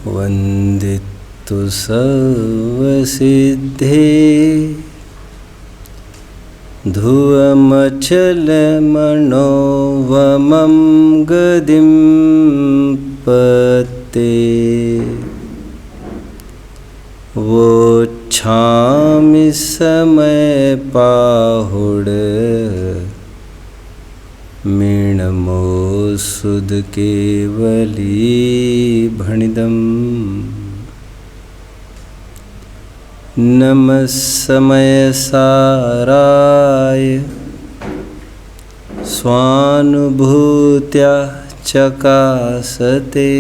वंदितु सर्वसिद्धे धुवमचलमनोवमं गदिं पते वोच्छामि समय पाहुड मीणमोसुद केवली भणिदम् नमः समय साराय स्वानुभूत्या चकासते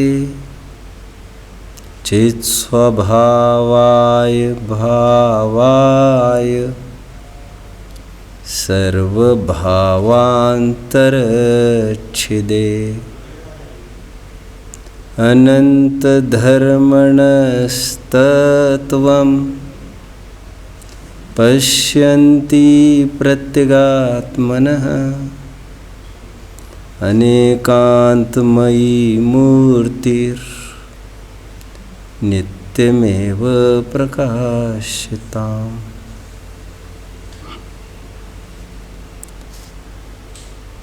चित्स्वभावाय भावाय सर्वभावान्तरच्छिदे अनन्तधर्मणस्तत्त्वं पश्यन्ति प्रत्यगात्मनः अनेकान्तमयी मूर्तिर्नित्यमेव प्रकाशिताम्।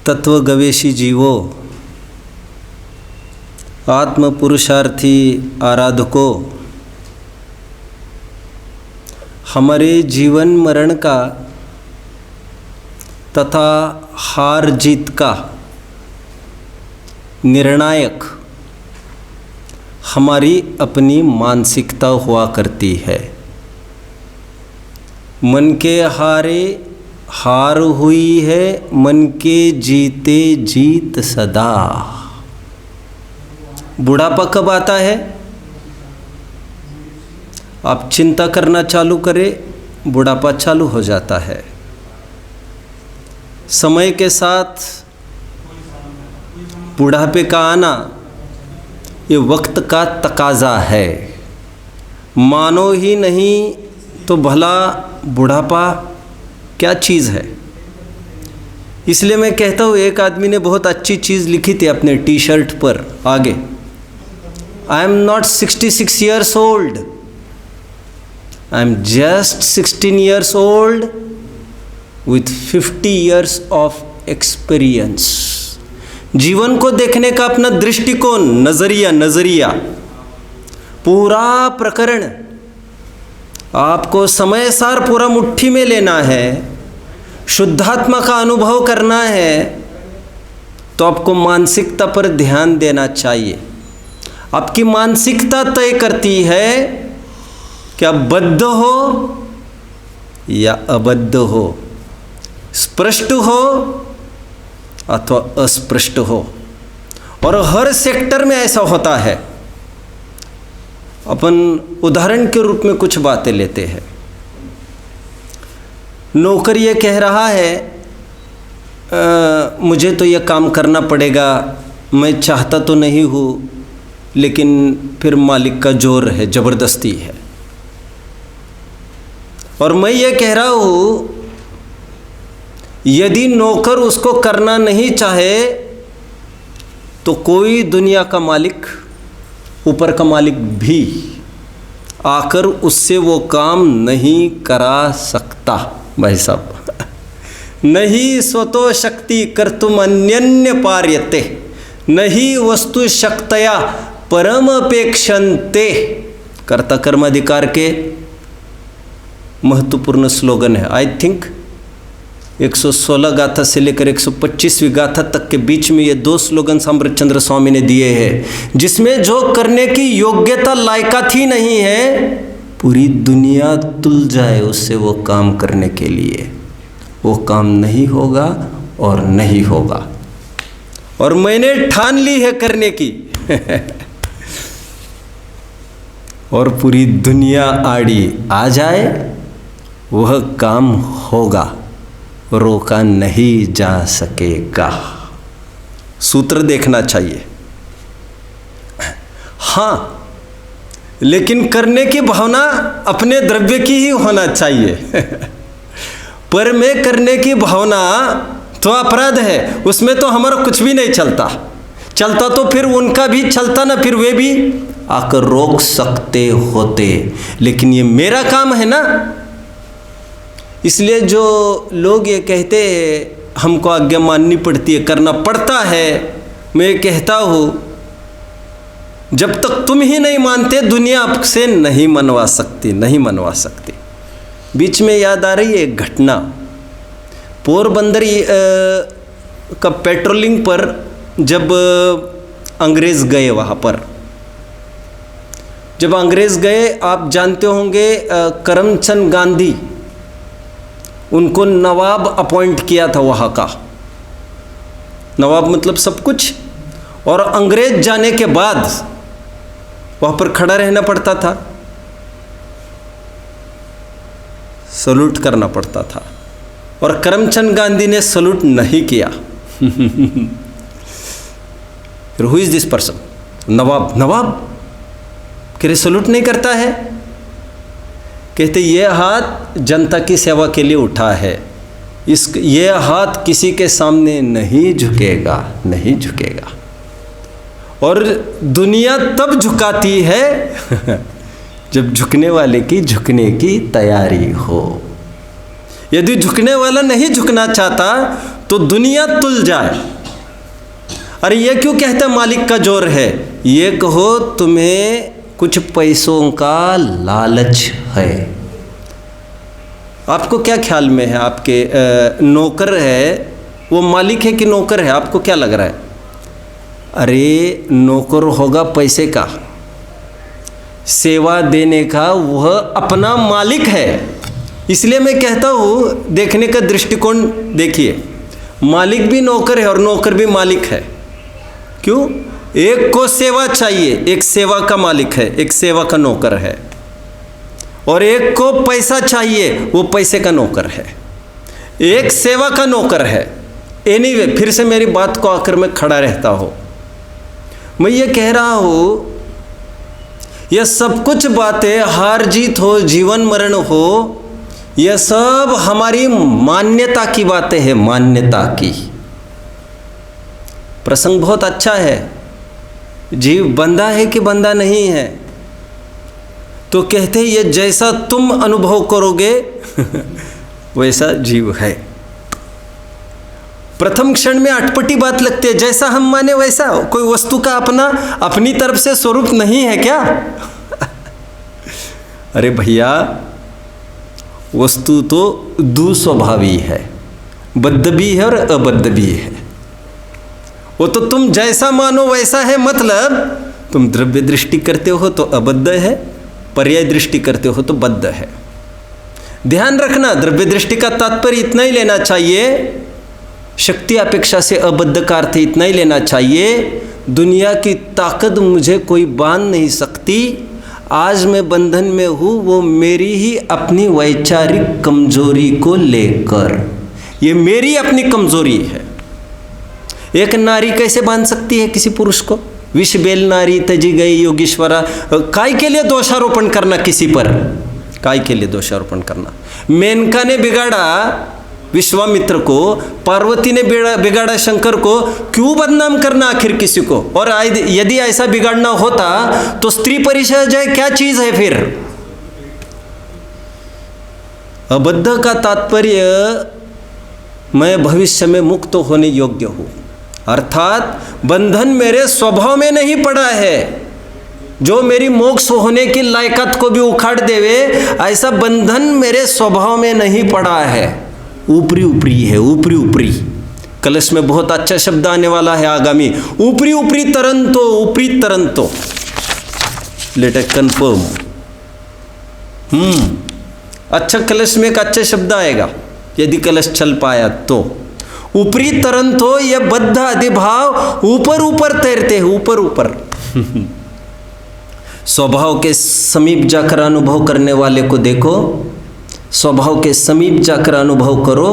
तत्वगवेषी जीवों, आत्म पुरुषार्थी आराधकों, हमारे जीवन मरण का तथा हार जीत का निर्णायक हमारी अपनी मानसिकता हुआ करती है। मन के हारे हार हुई है, मन के जीते जीत सदा। बुढ़ापा कब आता है? आप चिंता करना चालू करें, बुढ़ापा चालू हो जाता है। समय के साथ बुढ़ापे का आना ये वक्त का तकाजा है। मानो ही नहीं तो भला बुढ़ापा क्या चीज़ है। इसलिए मैं कहता हूँ, एक आदमी ने बहुत अच्छी चीज़ लिखी थी अपने टी शर्ट पर आगे, I am not 66 years old, I am just 16 years old with 50 years of experience। जीवन को देखने का अपना दृष्टिकोण, नजरिया पूरा प्रकरण आपको समय सार पूरा मुट्ठी में लेना है, शुद्धात्मा का अनुभव करना है, तो आपको मानसिकता पर ध्यान देना चाहिए। आपकी मानसिकता तय करती है कि आप बद्ध हो या अबद्ध हो, स्पष्ट हो अथवा अस्पष्ट हो। और हर सेक्टर में ऐसा होता है। अपन उदाहरण के रूप में कुछ बातें लेते हैं। नौकर ये कह रहा है मुझे तो यह काम करना पड़ेगा, मैं चाहता तो नहीं हूँ, लेकिन फिर मालिक का जोर है, ज़बरदस्ती है। और मैं ये कह रहा हूँ यदि नौकर उसको करना नहीं चाहे तो कोई दुनिया का मालिक, ऊपर का मालिक भी आकर उससे वो काम नहीं करा सकता। भाई साहब, नहीं स्वतो शक्ति कर्तुम अन्यन्य पार्यते, नहीं वस्तु शक्तया परम अपेक्षन्ते। कर्ता कर्माधिकार के महत्वपूर्ण स्लोगन है। आई थिंक 116 गाथा से लेकर 125वीं गाथा तक के बीच में ये दो स्लोगन अमृतचंद्र स्वामी ने दिए हैं, जिसमें जो करने की योग्यता लायकात ही नहीं है, पूरी दुनिया तुल जाए उससे वो काम करने के लिए, वो काम नहीं होगा और नहीं होगा। और मैंने ठान ली है करने की और पूरी दुनिया आड़ी आ जाए, वह काम होगा, रोका नहीं जा सकेगा। सूत्र देखना चाहिए। हाँ, लेकिन करने की भावना अपने द्रव्य की ही होना चाहिए पर में करने की भावना तो अपराध है, उसमें तो हमारा कुछ भी नहीं चलता। चलता तो फिर उनका भी चलता ना, फिर वे भी आकर रोक सकते होते, लेकिन ये मेरा काम है ना। इसलिए जो लोग ये कहते हैं हमको आज्ञा माननी पड़ती है, करना पड़ता है, मैं कहता हूँ जब तक तुम ही नहीं मानते दुनिया आपसे नहीं मनवा सकती, नहीं मनवा सकती। बीच में याद आ रही है एक घटना, पोरबंदर का पेट्रोलिंग पर जब अंग्रेज़ गए, वहाँ पर जब अंग्रेज़ गए, आप जानते होंगे करमचंद गांधी, उनको नवाब अपॉइंट किया था वहाँ का। नवाब मतलब सब कुछ। और अंग्रेज जाने के बाद वहाँ पर खड़ा रहना पड़ता था, सल्यूट करना पड़ता था, और करमचंद गांधी ने सल्यूट नहीं किया। फिर हु इज दिस पर्सन? नवाब। नवाब कह रहे सल्यूट नहीं करता है। कहते ये हाथ जनता की सेवा के लिए उठा है, ये हाथ किसी के सामने नहीं झुकेगा, नहीं झुकेगा। और दुनिया तब झुकाती है जब झुकने वाले की झुकने की तैयारी हो। यदि झुकने वाला नहीं झुकना चाहता तो दुनिया तुल जाए। अरे ये क्यों कहता मालिक का जोर है? ये कहो तुम्हें कुछ पैसों का लालच है। आपको क्या ख्याल में है? आपके नौकर है, वो मालिक है कि नौकर है? आपको क्या लग रहा है? अरे नौकर होगा पैसे का, सेवा देने का वह अपना मालिक है। इसलिए मैं कहता हूँ देखने का दृष्टिकोण देखिए, मालिक भी नौकर है और नौकर भी मालिक है। क्यों? एक को सेवा चाहिए, एक सेवा का मालिक है, एक सेवा का नौकर है। और एक को पैसा चाहिए, वो पैसे का नौकर है, एक सेवा का नौकर है। एनीवे, फिर से मेरी बात को आकर मैं खड़ा रहता हूँ। मैं ये कह रहा हूँ यह सब कुछ बातें, हार जीत हो, जीवन मरण हो, यह सब हमारी मान्यता की बातें हैं, मान्यता की। प्रसंग बहुत अच्छा है, जीव बंधा है कि बंधा नहीं है। तो कहते हैं ये जैसा तुम अनुभव करोगे वैसा जीव है। प्रथम क्षण में अटपटी बात लगती है, जैसा हम माने वैसा। कोई वस्तु का अपनी तरफ से स्वरूप नहीं है क्या? अरे भैया, वस्तु तो दुस्वभावी है, बद्ध भी है और अबद्ध भी है। वो तो तुम जैसा मानो वैसा है, मतलब तुम द्रव्य दृष्टि करते हो तो अबद्ध है, पर्याय दृष्टि करते हो तो बद्ध है। ध्यान रखना, द्रव्य दृष्टि का तात्पर्य इतना ही लेना चाहिए, शक्ति अपेक्षा से अबद्ध का अर्थ इतना ही लेना चाहिए, दुनिया की ताकत मुझे कोई बांध नहीं सकती। आज मैं बंधन में हूँ वो मेरी ही अपनी वैचारिक कमजोरी को लेकर, ये मेरी अपनी कमजोरी है। एक नारी कैसे बांध सकती है किसी पुरुष को? विष बेल नारी तजी गई योगीश्वरा। काय के लिए दोषारोपण करना किसी पर? काय के लिए दोषारोपण करना? मेनका ने बिगाड़ा विश्वामित्र को, पार्वती ने बिगाड़ा शंकर को, क्यों बदनाम करना आखिर किसी को? और यदि ऐसा बिगाड़ना होता तो स्त्री परिचय क्या चीज है फिर? अबद्ध का तात्पर्य मैं भविष्य में मुक्त होने योग्य हूं, अर्थात बंधन मेरे स्वभाव में नहीं पड़ा है जो मेरी मोक्ष होने की लायकात को भी उखाड़ देवे, ऐसा बंधन मेरे स्वभाव में नहीं पड़ा है। ऊपरी ऊपरी है, ऊपरी ऊपरी। कलश में बहुत अच्छा शब्द आने वाला है आगामी, ऊपरी ऊपरी तरंतो, ऊपरी तरंतो। Let us confirm. अच्छा, कलश में एक अच्छा शब्द आएगा यदि कलश चल पाया तो। ऊपरी तरंतो, यह बद्ध अधिभाव ऊपर ऊपर तैरते हैं, ऊपर ऊपर। स्वभाव के समीप जाकर अनुभव करने वाले को देखो, स्वभाव के समीप जाकर अनुभव करो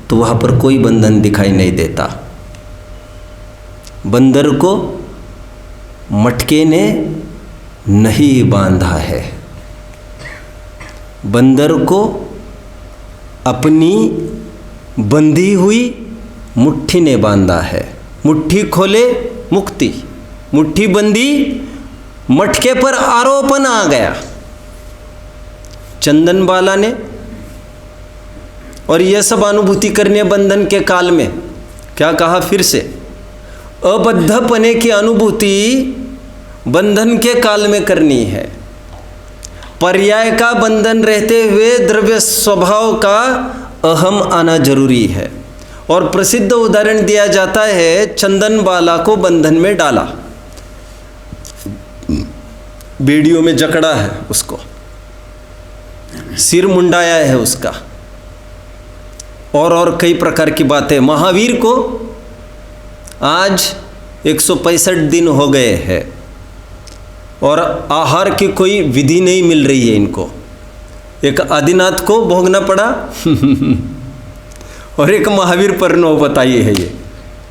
तो वहाँ पर कोई बंधन दिखाई नहीं देता। बंदर को मटके ने नहीं बांधा है, बंदर को अपनी बंधी हुई मुट्ठी ने बांधा है। मुट्ठी खोले मुक्ति, मुट्ठी बंदी मटके पर आरोपण आ गया चंदन बाला ने, और यह सब अनुभूति करने बंधन के काल में क्या कहा फिर से, अबद्धपने की अनुभूति बंधन के काल में करनी है। पर्याय का बंधन रहते हुए द्रव्य स्वभाव का अहम आना जरूरी है। और प्रसिद्ध उदाहरण दिया जाता है, चंदन बाला को बंधन में डाला, बेड़ियों में जकड़ा है, उसको सिर मुंडाया है उसका, और कई प्रकार की बातें। महावीर को आज 165 दिन हो गए हैं और आहार की कोई विधि नहीं मिल रही है इनको। एक आदिनाथ को भोगना पड़ा और एक महावीर पर नो बताइए है, ये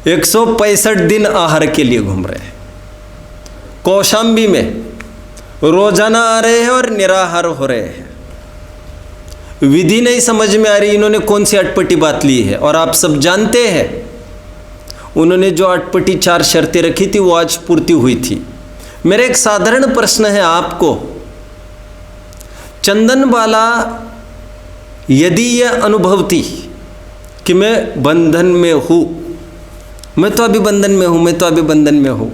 165 दिन आहार के लिए घूम रहे हैं। कौशाम्बी में रोजाना आ रहे हैं और निराहार हो रहे हैं। विधि नहीं समझ में आ रही, इन्होंने कौन सी अटपटी बात ली है। और आप सब जानते हैं उन्होंने जो अटपटी 4 शर्तें रखी थी वो आज पूर्ति हुई थी। मेरा एक साधारण प्रश्न है आपको, चंदन बाला यदि यह अनुभवती कि मैं बंधन में हूँ, मैं तो अभी बंधन में हूँ, मैं तो अभी बंधन में हूँ,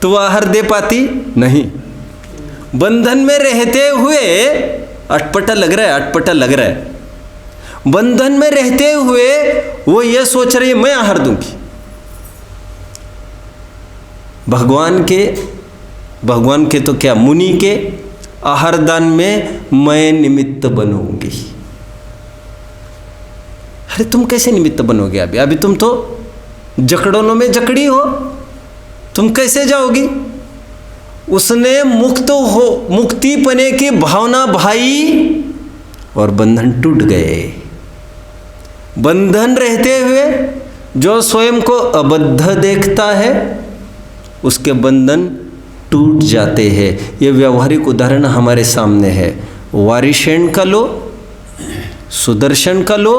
तो वह आहार दे पाती नहीं। बंधन में रहते हुए अटपटा लग रहा है, अटपटा लग रहा है, बंधन में रहते हुए वो ये सोच रही है मैं आहार दूंगी। भगवान के तो क्या, मुनि के आहार दान में मैं निमित्त बनूंगी। अरे तुम कैसे निमित्त बनोगे? अभी तुम तो जकड़ों में जकड़ी हो, तुम कैसे जाओगी? उसने मुक्तिपने की भावना भाई और बंधन टूट गए। बंधन रहते हुए जो स्वयं को अबद्ध देखता है उसके बंधन टूट जाते हैं। ये व्यवहारिक उदाहरण हमारे सामने है। वारिशेन का लो, सुदर्शन का लो,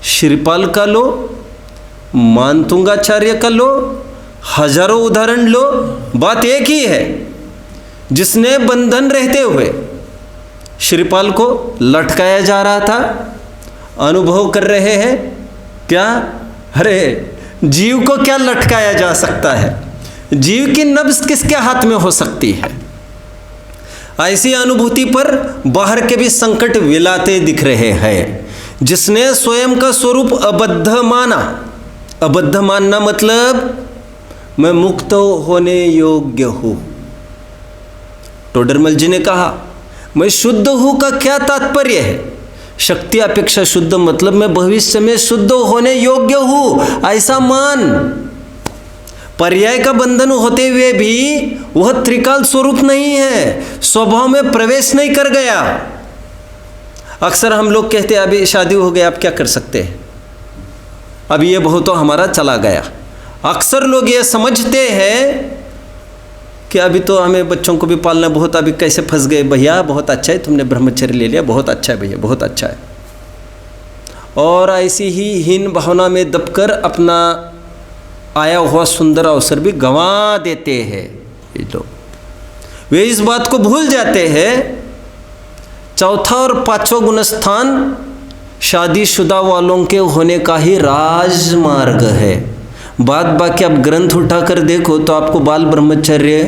श्रीपाल का लो, मानतुंगाचार्य का लो, हजारों उदाहरण लो, बात एक ही है। जिसने बंधन रहते हुए श्रीपाल को लटकाया जा रहा था, अनुभव कर रहे हैं क्या? अरे जीव को क्या लटकाया जा सकता है? जीव की नब्ज किसके हाथ में हो सकती है? ऐसी अनुभूति पर बाहर के भी संकट विलाते दिख रहे हैं। जिसने स्वयं का स्वरूप अबद्ध माना, अबद्ध मानना मतलब मैं मुक्त होने योग्य हूं। टोडरमल जी ने कहा मैं शुद्ध हूं का क्या तात्पर्य है? शक्ति अपेक्षा शुद्ध मतलब मैं भविष्य में शुद्ध होने योग्य हूं, ऐसा मान। पर्याय का बंधन होते हुए भी वह त्रिकाल स्वरूप नहीं है, स्वभाव में प्रवेश नहीं कर गया। अक्सर हम लोग कहते हैं अभी शादी हो गया, आप क्या कर सकते हैं, अब ये बहु तो हमारा चला गया। अक्सर लोग ये समझते हैं कि अभी तो हमें बच्चों को भी पालना बहुत, अभी कैसे फंस गए भैया, बहुत अच्छा है तुमने ब्रह्मचर्य ले लिया, बहुत अच्छा है भैया, बहुत अच्छा है। और ऐसी ही हीन भावना में दबकर अपना आया हुआ सुंदर अवसर भी गंवा देते हैं ये लोग। वे इस बात को भूल जाते हैं चौथा और पांचवा गुणस्थान शादीशुदा वालों के होने का ही राजमार्ग है। बात बाकी आप ग्रंथ उठाकर देखो तो आपको बाल ब्रह्मचर्य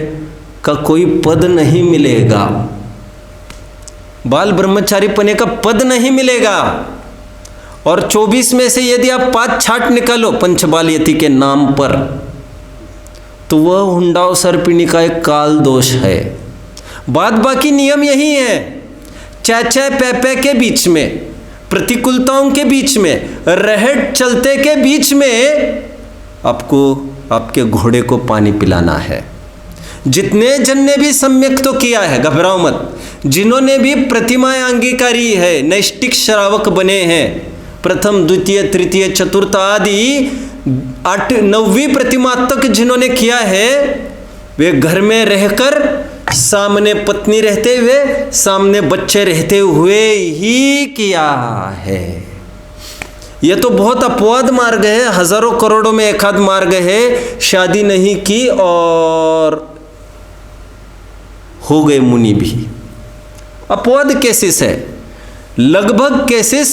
का कोई पद नहीं मिलेगा, बाल ब्रह्मचारी पने का पद नहीं मिलेगा। और 24 में से यदि आप 5 छाट निकालो पंचबाल यति के नाम पर तो वह हुंडाव सर्पिणी का एक काल दोष है। बात बाकी नियम यही है, चाचा पैपे के बीच में, प्रतिकूलताओं के बीच में, रहट चलते के बीच में आपको आपके घोड़े को पानी पिलाना है। जितने जन ने भी सम्यक तो किया है, घबराओ मत, जिन्होंने भी प्रतिमाएं अंगीकारी है, नैष्टिक श्रावक बने हैं, प्रथम द्वितीय तृतीय चतुर्थ आदि 8 9वीं प्रतिमा तक जिन्होंने किया है, वे घर में रहकर सामने पत्नी रहते हुए, सामने बच्चे रहते हुए ही किया है। ये तो बहुत अपवाद मार्ग है, हजारों करोड़ों में एक आध मार्ग है, शादी नहीं की और हो गए मुनि भी। अपवाद केसेस है। लगभग केसेस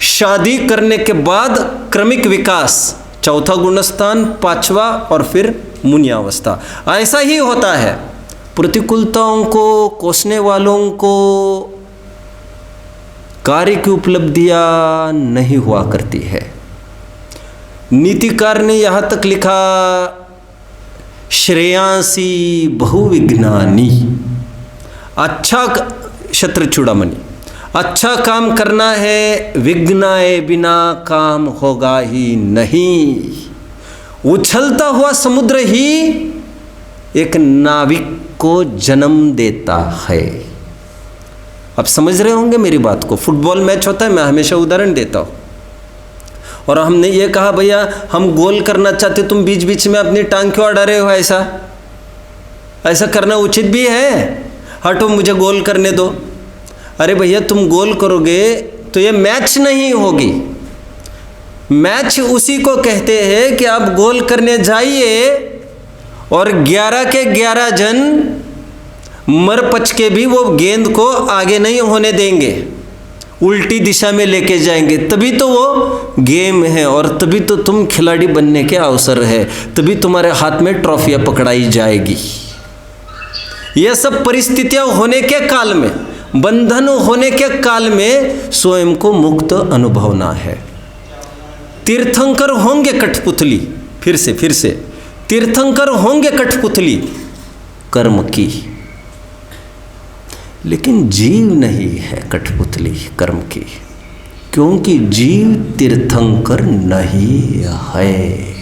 शादी करने के बाद क्रमिक विकास, चौथा गुणस्थान, पांचवा और फिर मुनियावस्था, ऐसा ही होता है। प्रतिकूलताओं को कोसने वालों को कार्य की उपलब्धियां नहीं हुआ करती है। नीतिकार ने यहाँ तक लिखा, श्रेयांसी बहुविज्ञानी। अच्छा शत्रचूड़ामणि, अच्छा काम करना है, विघ्नाए बिना काम होगा ही नहीं। उछलता हुआ समुद्र ही एक नाविक को जन्म देता है। आप समझ रहे होंगे मेरी बात को। फुटबॉल मैच होता है, मैं हमेशा उदाहरण देता हूँ, और हमने ये कहा भैया हम गोल करना चाहते, तुम बीच बीच में अपनी टांग क्यों अड़ा रहे हो? ऐसा करना उचित भी है? हटो मुझे गोल करने दो। अरे भैया तुम गोल करोगे तो ये मैच नहीं होगी। मैच उसी को कहते हैं कि आप गोल करने जाइए और 11 के 11 जन मर पच के भी वो गेंद को आगे नहीं होने देंगे, उल्टी दिशा में लेके जाएंगे, तभी तो वो गेम है और तभी तो तुम खिलाड़ी बनने के अवसर है, तभी तुम्हारे हाथ में ट्रॉफियां पकड़ाई जाएगी। यह सब परिस्थितियां होने के काल में, बंधन होने के काल में स्वयं को मुक्त अनुभवना है। तीर्थंकर होंगे कठपुतली, फिर से तीर्थंकर होंगे कठपुतली कर्म की, लेकिन जीव नहीं है कठपुतली कर्म की, क्योंकि जीव तीर्थंकर नहीं है।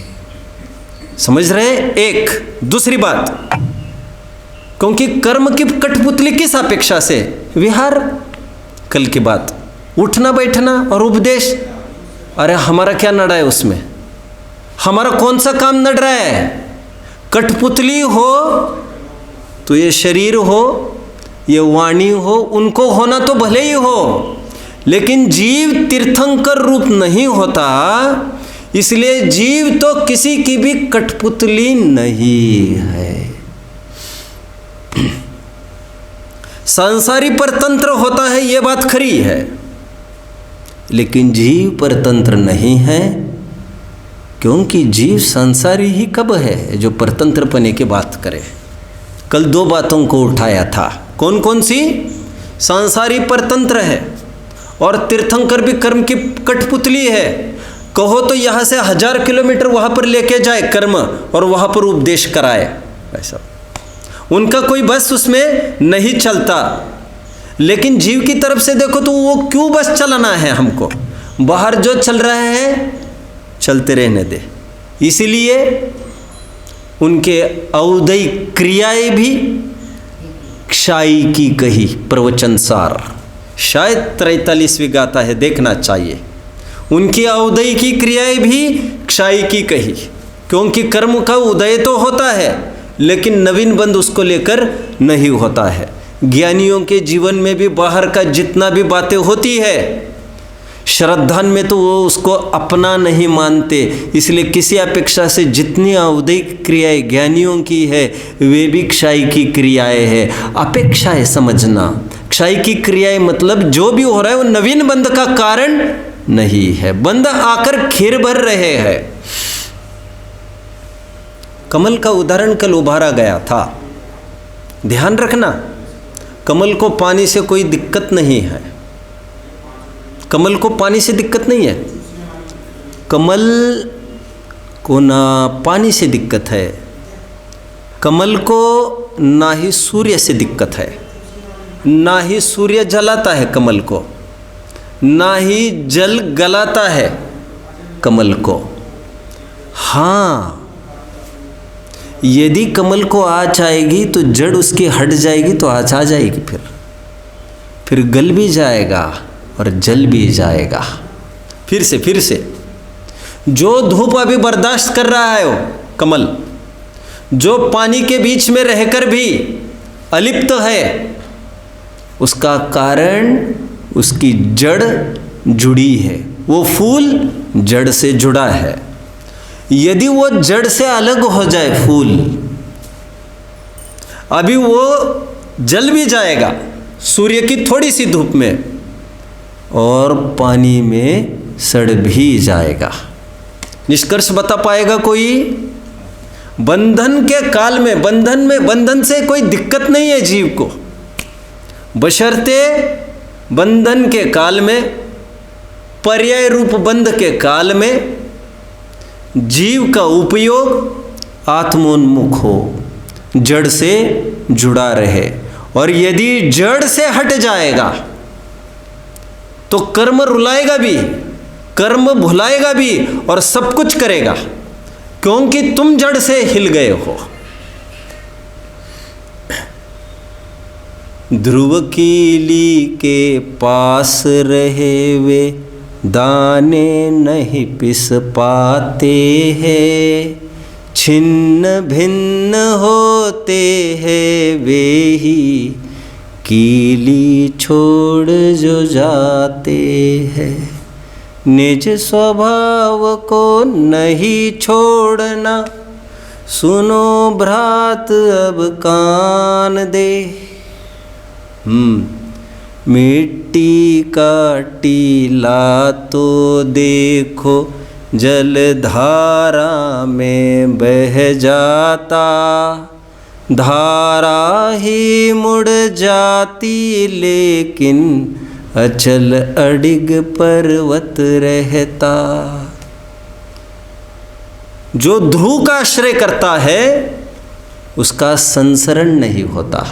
समझ रहे? एक दूसरी बात, क्योंकि कर्म की कठपुतली किस अपेक्षा से? विहार, कल की बात, उठना बैठना और उपदेश। अरे हमारा क्या नड़ा है उसमें? हमारा कौन सा काम नड़ रहा है? कठपुतली हो तो ये शरीर हो, ये वाणी हो, उनको होना तो भले ही हो, लेकिन जीव तीर्थंकर रूप नहीं होता, इसलिए जीव तो किसी की भी कठपुतली नहीं है। संसारी परतंत्र होता है, ये बात खरी है, लेकिन जीव परतंत्र नहीं है, क्योंकि जीव संसारी ही कब है जो परतंत्रपने की बात करे। कल दो बातों को उठाया था, कौन कौन सी? संसारी परतंत्र है और तीर्थंकर भी कर्म की कठपुतली है। कहो तो यहाँ से 1000 किलोमीटर वहाँ पर लेके जाए कर्म और वहाँ पर उपदेश कराए, ऐसा उनका कोई बस उसमें नहीं चलता। लेकिन जीव की तरफ से देखो तो वो क्यों बस चलाना है हमको? बाहर जो चल रहा है चलते रहने दे। इसीलिए उनके औदयी क्रियाएं भी क्षाई की कही, प्रवचन सार शायद 43वीं गाथा है, देखना चाहिए। उनकी औदयी की क्रियाएं भी क्षाई की कही, क्योंकि कर्म का उदय तो होता है लेकिन नवीन बंध उसको लेकर नहीं होता है। ज्ञानियों के जीवन में भी बाहर का जितना भी बातें होती है, श्रद्धान में तो वो उसको अपना नहीं मानते, इसलिए किसी अपेक्षा से जितनी औदयिक क्रियाएं ज्ञानियों की है वे भी क्षाई की क्रियाएं है। अपेक्षा है समझना, क्षाई की क्रियाएं मतलब जो भी हो रहा है वो नवीन बंध का कारण नहीं है, बंध आकर खीर भर रहे हैं। कमल का उदाहरण कल उभारा गया था, ध्यान रखना, कमल को पानी से कोई दिक्कत नहीं है, कमल को पानी से दिक्कत नहीं है, कमल को ना पानी से दिक्कत है, कमल को ना ही सूर्य से दिक्कत है, ना ही सूर्य जलाता है कमल को, ना ही जल गलाता है कमल को। हाँ, यदि कमल को आँच आएगी तो जड़ उसकी हट जाएगी तो आँच आ जाएगी, फिर गल भी जाएगा और जल भी जाएगा। फिर से जो धूप अभी बर्दाश्त कर रहा है वो कमल, जो पानी के बीच में रहकर भी अलिप्त है, उसका कारण उसकी जड़ जुड़ी है, वो फूल जड़ से जुड़ा है। यदि वो जड़ से अलग हो जाए फूल, अभी वो जल भी जाएगा सूर्य की थोड़ी सी धूप में और पानी में सड़ भी जाएगा। निष्कर्ष बता पाएगा कोई? बंधन के काल में, बंधन से कोई दिक्कत नहीं है जीव को, बशर्ते बंधन के काल में, पर्याय रूप बंध के काल में जीव का उपयोग आत्मोन्मुख हो, जड़ से जुड़ा रहे। और यदि जड़ से हट जाएगा तो कर्म रुलाएगा भी, कर्म भुलाएगा भी और सब कुछ करेगा, क्योंकि तुम जड़ से हिल गए हो। ध्रुव कीली के पास रहे वे दाने नहीं पिस पाते हैं, छिन्न भिन्न होते हैं वे ही कीली छोड़ जो जाते हैं। निज स्वभाव को नहीं छोड़ना, सुनो भ्रात अब कान दे। मिट्टी का टीला तो देखो जलधारा में बह जाता, धारा ही मुड़ जाती लेकिन अचल अडिग पर्वत रहता। जो ध्रुव का आश्रय करता है उसका संसरण नहीं होता,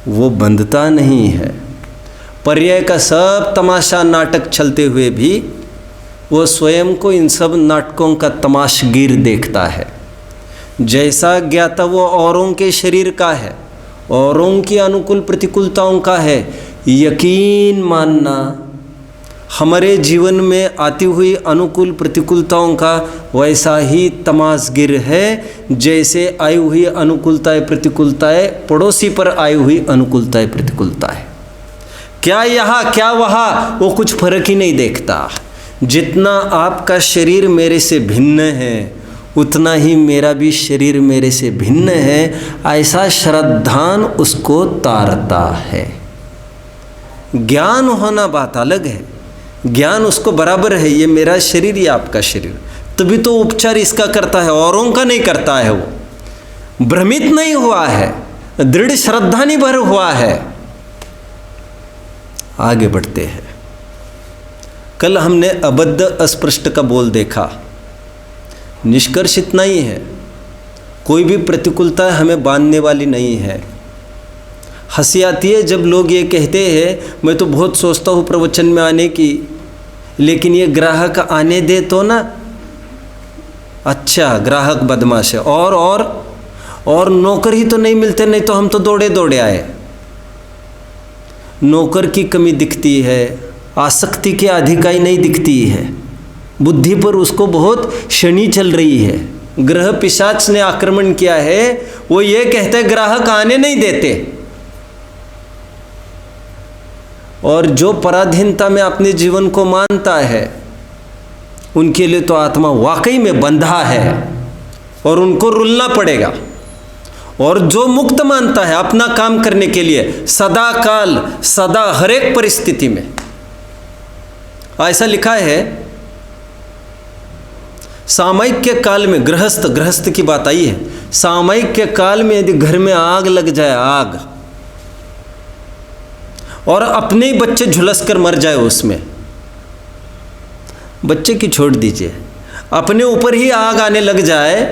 वो बंधता नहीं है। पर्याय का सब तमाशा नाटक चलते हुए भी वो स्वयं को इन सब नाटकों का तमाशगीर देखता है। जैसा ज्ञाता वो औरों के शरीर का है, औरों की अनुकूल प्रतिकूलताओं का है, यकीन मानना हमारे जीवन में आती हुई अनुकूल प्रतिकूलताओं का वैसा ही तमाशगीर है जैसे आई हुई अनुकूलताएं प्रतिकूलताएं पड़ोसी पर आई हुई अनुकूलताएं प्रतिकूलताएं। क्या यहाँ क्या वहाँ, वो कुछ फर्क ही नहीं देखता। जितना आपका शरीर मेरे से भिन्न है उतना ही मेरा भी शरीर मेरे से भिन्न है, ऐसा श्रद्धान उसको तारता है। ज्ञान होना बात अलग है, ज्ञान उसको बराबर है, ये मेरा शरीर ये आपका शरीर, तभी तो उपचार इसका करता है, औरों का नहीं करता है। वो भ्रमित नहीं हुआ है, दृढ़ श्रद्धा नहीं भर हुआ है। आगे बढ़ते हैं। कल हमने अबद्ध अस्पृष्ट का बोल देखा। निष्कर्ष इतना ही है, कोई भी प्रतिकूलता हमें बांधने वाली नहीं है। हंसी आती है जब लोग ये कहते हैं मैं तो बहुत सोचता हूँ प्रवचन में आने की, लेकिन ये ग्राहक आने दे तो ना। अच्छा, ग्राहक बदमाश है। और नौकर ही तो नहीं मिलते, नहीं तो हम तो दौड़े दौड़े आए। नौकर की कमी दिखती है, आसक्ति की अधिकाई नहीं दिखती है, बुद्धि पर उसको बहुत शनि चल रही है। ग्रह पिशाच ने आक्रमण किया है, वो ये कहते हैं ग्राहक आने नहीं देते। और जो पराधीनता में अपने जीवन को मानता है उनके लिए तो आत्मा वाकई में बंधा है और उनको रुलना पड़ेगा। और जो मुक्त मानता है अपना काम करने के लिए सदा काल सदा हर एक परिस्थिति में, ऐसा लिखा है सामयिक के काल में, गृहस्थ की बात आई है, सामयिक के काल में यदि घर में आग लग जाए, आग, और अपने ही बच्चे झुलस कर मर जाए उसमें, बच्चे की छोड़ दीजिए, अपने ऊपर ही आग आने लग जाए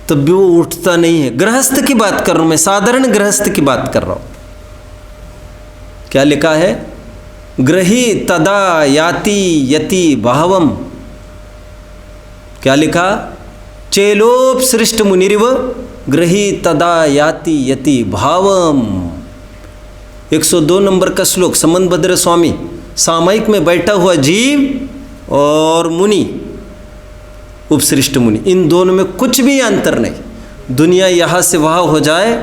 तब भी वो उठता नहीं है। गृहस्थ की बात कर रहा हूं मैं, साधारण गृहस्थ की बात कर रहा हूं। क्या लिखा है? ग्रही तदा याति यति भावम। क्या लिखा? चेलोप सृष्ट मुनिरिव ग्रही तदा याति यति भावम। 102 नंबर का श्लोक, संबंधभद्र स्वामी। सामयिक में बैठा हुआ जीव और मुनि, उपसृष्ट मुनि, इन दोनों में कुछ भी अंतर नहीं। दुनिया यहाँ से वहाँ हो जाए,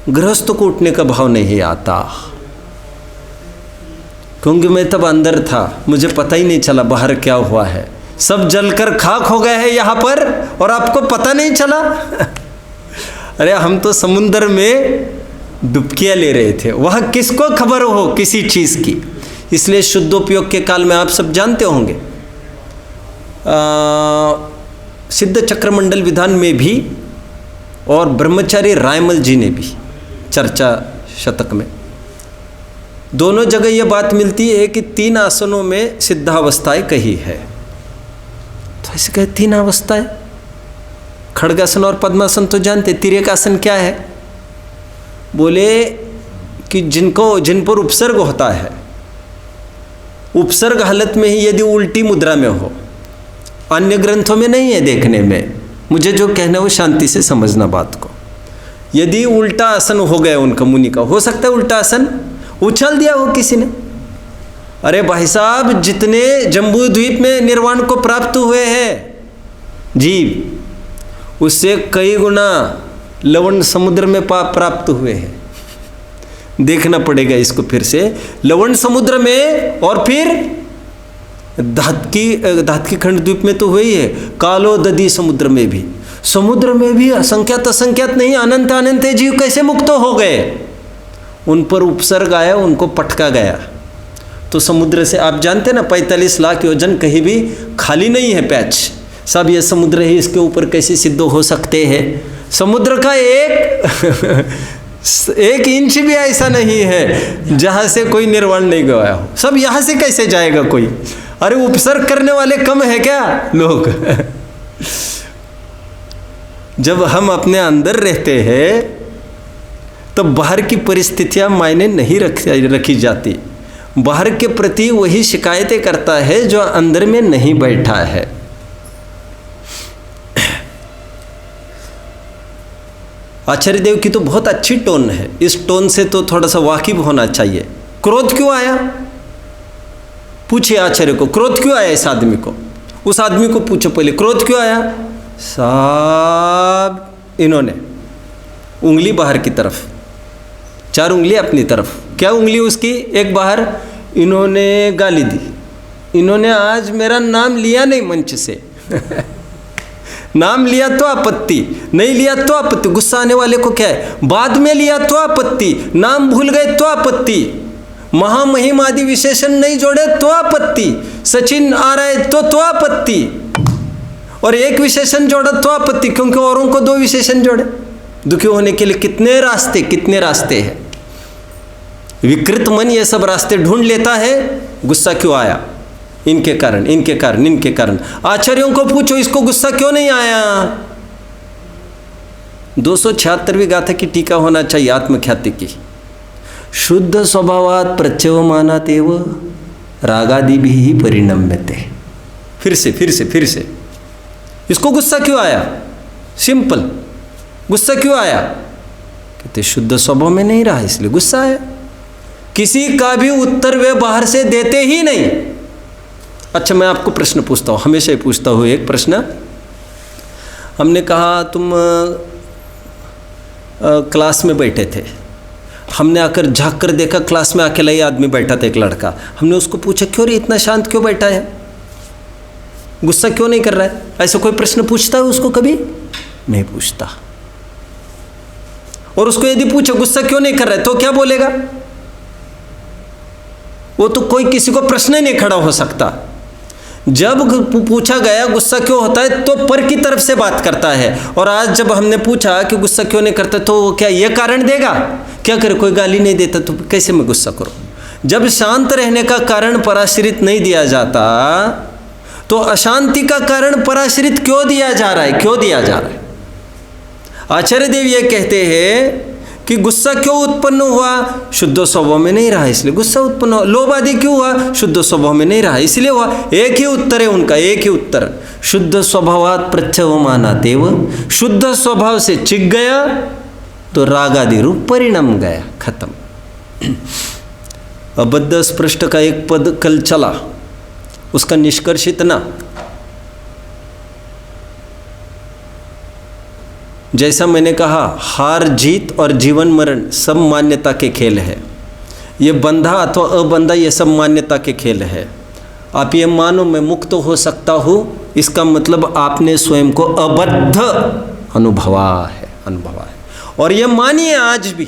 गृहस्थ को उठने का भाव नहीं आता, क्योंकि मैं तब अंदर था, मुझे पता ही नहीं चला बाहर क्या हुआ है। सब जलकर खाक हो गए हैं यहाँ पर और आपको पता नहीं चला। अरे हम तो समुद्र में डुबकियाँ ले रहे थे, वह किसको खबर हो किसी चीज़ की। इसलिए शुद्धोपयोग के काल में आप सब जानते होंगे, सिद्ध चक्रमंडल विधान में भी और ब्रह्मचारी रायमल जी ने भी चर्चा शतक में, दोनों जगह यह बात मिलती है कि 3 आसनों में सिद्धावस्थाएं कही है। तो ऐसे कहे 3 अवस्थाएं, खड़गासन और पद्मासन तो जानते, तिर्यकासन क्या है? बोले कि जिन पर उपसर्ग होता है, उपसर्ग हालत में ही यदि उल्टी मुद्रा में हो, अन्य ग्रंथों में नहीं है देखने में, मुझे जो कहना है वो शांति से समझना बात को। यदि उल्टा आसन हो गया उनका, मुनि का हो सकता है उल्टा आसन उछल दिया हो किसी ने। अरे भाई साहब, जितने जम्बू द्वीप में निर्वाण को प्राप्त हुए हैं जीव, उससे कई गुना लवण समुद्र में प्राप्त हुए हैं। देखना पड़ेगा इसको फिर से। लवण समुद्र में और फिर धातकी खंड द्वीप में तो हुए ही है, कालो दधी समुद्र में भी, समुद्र में भी असंख्यात असंख्यात नहीं अनंत अनंत जीव कैसे मुक्त हो गए। उन पर उपसर्ग आया, उनको पटका गया। तो समुद्र से आप जानते ना 45 लाख योजन कहीं भी खाली नहीं है पैच, सब ये समुद्र ही, इसके ऊपर कैसे सिद्ध हो सकते हैं। समुद्र का एक इंच भी ऐसा नहीं है जहाँ से कोई निर्वाण नहीं गया हो। सब यहाँ से कैसे जाएगा कोई? अरे उपसर्ग करने वाले कम है क्या लोग? जब हम अपने अंदर रहते हैं तो बाहर की परिस्थितियां मायने नहीं रखी जाती। बाहर के प्रति वही शिकायतें करता है जो अंदर में नहीं बैठा है। आचार्य देव की तो बहुत अच्छी टोन है, इस टोन से तो थोड़ा सा वाकिफ होना चाहिए। क्रोध क्यों आया? पूछिए आचार्य को, क्रोध क्यों आया इस आदमी को? उस आदमी को पूछो पहले, क्रोध क्यों आया? साहब इन्होंने उंगली बाहर की तरफ, 4 उंगली अपनी तरफ, क्या उंगली उसकी एक बाहर, इन्होंने गाली दी। इन्होंने आज मेरा नाम लिया नहीं मंच से। नाम लिया तो आपत्ति, नहीं लिया तो आपत्ति। गुस्सा आने वाले को क्या है? बाद में लिया तो आपत्ति, नाम भूल गए तो आपत्ति, महामहिम आदि विशेषण नहीं जोड़े तो आपत्ति, सचिन आ रहा है तो आपत्ति, और एक विशेषण जोड़ा तो आपत्ति, क्योंकि औरों को 2 विशेषण जोड़े। दुखी होने के लिए कितने रास्ते हैं। विकृत मन ये सब रास्ते ढूंढ लेता है। गुस्सा क्यों आया? इनके कारण। आचार्यों को पूछो इसको गुस्सा क्यों नहीं आया? 276वीं गाथा की टीका होना चाहिए आत्मख्याति की। शुद्ध स्वभावात् प्रत्यवमानात् एव रागादिभिः परिणम्यते। फिर से इसको गुस्सा क्यों आया? सिंपल, गुस्सा क्यों आया? कहते शुद्ध स्वभाव में नहीं रहा इसलिए गुस्सा आया। किसी का भी उत्तर वे बाहर से देते ही नहीं। अच्छा, मैं आपको प्रश्न पूछता हूँ, हमेशा ही पूछता हूँ एक प्रश्न। हमने कहा तुम क्लास में बैठे थे, हमने आकर झाँक कर देखा क्लास में अकेला ही आदमी बैठा था, एक लड़का। हमने उसको पूछा क्यों रे इतना शांत क्यों बैठा है, गुस्सा क्यों नहीं कर रहा है? ऐसा कोई प्रश्न पूछता है उसको? कभी नहीं पूछता। और उसको यदि पूछो गुस्सा क्यों नहीं कर रहा है तो क्या बोलेगा? वो तो कोई किसी को प्रश्न ही नहीं खड़ा हो सकता। जब पूछा गया गुस्सा क्यों होता है तो पर की तरफ से बात करता है। और आज जब हमने पूछा कि गुस्सा क्यों नहीं करता तो वो क्या ये कारण देगा? क्या करे, कोई गाली नहीं देता तो कैसे मैं गुस्सा करूं? जब शांत रहने का कारण पराश्रित नहीं दिया जाता तो अशांति का कारण पराश्रित क्यों दिया जा रहा है? आचार्य देव ये कहते हैं कि गुस्सा क्यों उत्पन्न हुआ? शुद्ध स्वभाव में नहीं रहा इसलिए गुस्सा उत्पन्न हुआ। लोभ आदि क्यों हुआ? शुद्ध स्वभाव में नहीं रहा इसलिए हुआ। एक ही उत्तर है उनका, एक ही उत्तर, शुद्ध स्वभावात् प्रत्यवमानात् एव। शुद्ध स्वभाव से चिक गया तो रागादि रूप परिणाम गया, खत्म। अबद्ध स्पृष्ट का एक पद कल चला, उसका निष्कर्ष इतना, जैसा मैंने कहा हार जीत और जीवन मरण सब मान्यता के खेल है। ये बंधा अथवा अबंधा ये सब मान्यता के खेल है। आप ये मानो मैं मुक्त हो सकता हूँ, इसका मतलब आपने स्वयं को अबद्ध अनुभवा है। और ये मानिए आज भी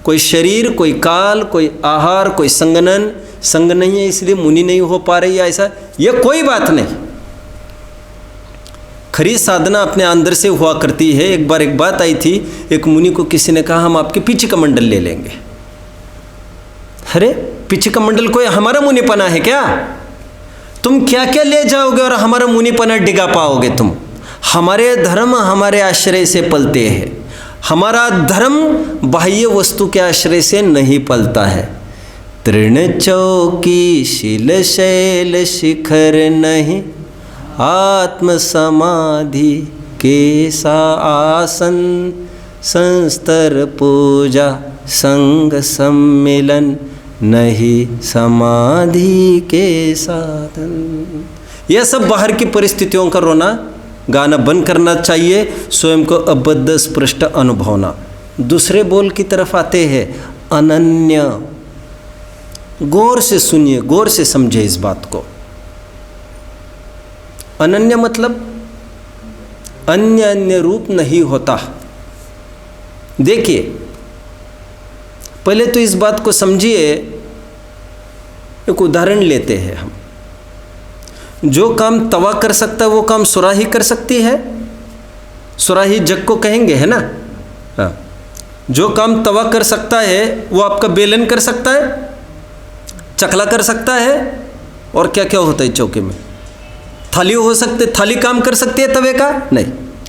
कोई शरीर, कोई काल, कोई आहार, कोई संग नहीं है इसलिए मुनि नहीं हो पा रही है, ऐसा ये कोई बात नहीं। खरी साधना अपने अंदर से हुआ करती है। एक बार एक बात आई थी, एक मुनि को किसी ने कहा हम आपके पीछे का मंडल ले लेंगे। अरे पीछे का मंडल कोई हमारा मुनिपना है क्या? तुम क्या क्या ले जाओगे और हमारा मुनिपना डिगा पाओगे तुम? हमारे धर्म हमारे आश्रय से पलते हैं। हमारा धर्म बाह्य वस्तु के आश्रय से नहीं पलता है। तृण चौकी शील शैल शिखर नहीं, आत्म समाधि के सा आसन, संस्तर पूजा संग सम्मिलन नहीं समाधि के साधन। यह सब बाहर की परिस्थितियों का रोना गाना बंद करना चाहिए, स्वयं को अबद्ध स्पष्ट अनुभवना। दूसरे बोल की तरफ आते हैं, अनन्य। गौर से सुनिए, गौर से समझे इस बात को। अनन्य मतलब अन्य अन्य रूप नहीं होता। देखिए पहले तो इस बात को समझिए। एक उदाहरण लेते हैं हम। जो काम तवा कर सकता है वो काम सुराही कर सकती है। सुराही जग को कहेंगे, है ना? हाँ। जो काम तवा कर सकता है वो आपका बेलन कर सकता है, चकला कर सकता है, और क्या क्या होता है चौके में? थाली हो सकते, थाली काम कर सकती है तवे का? नहीं,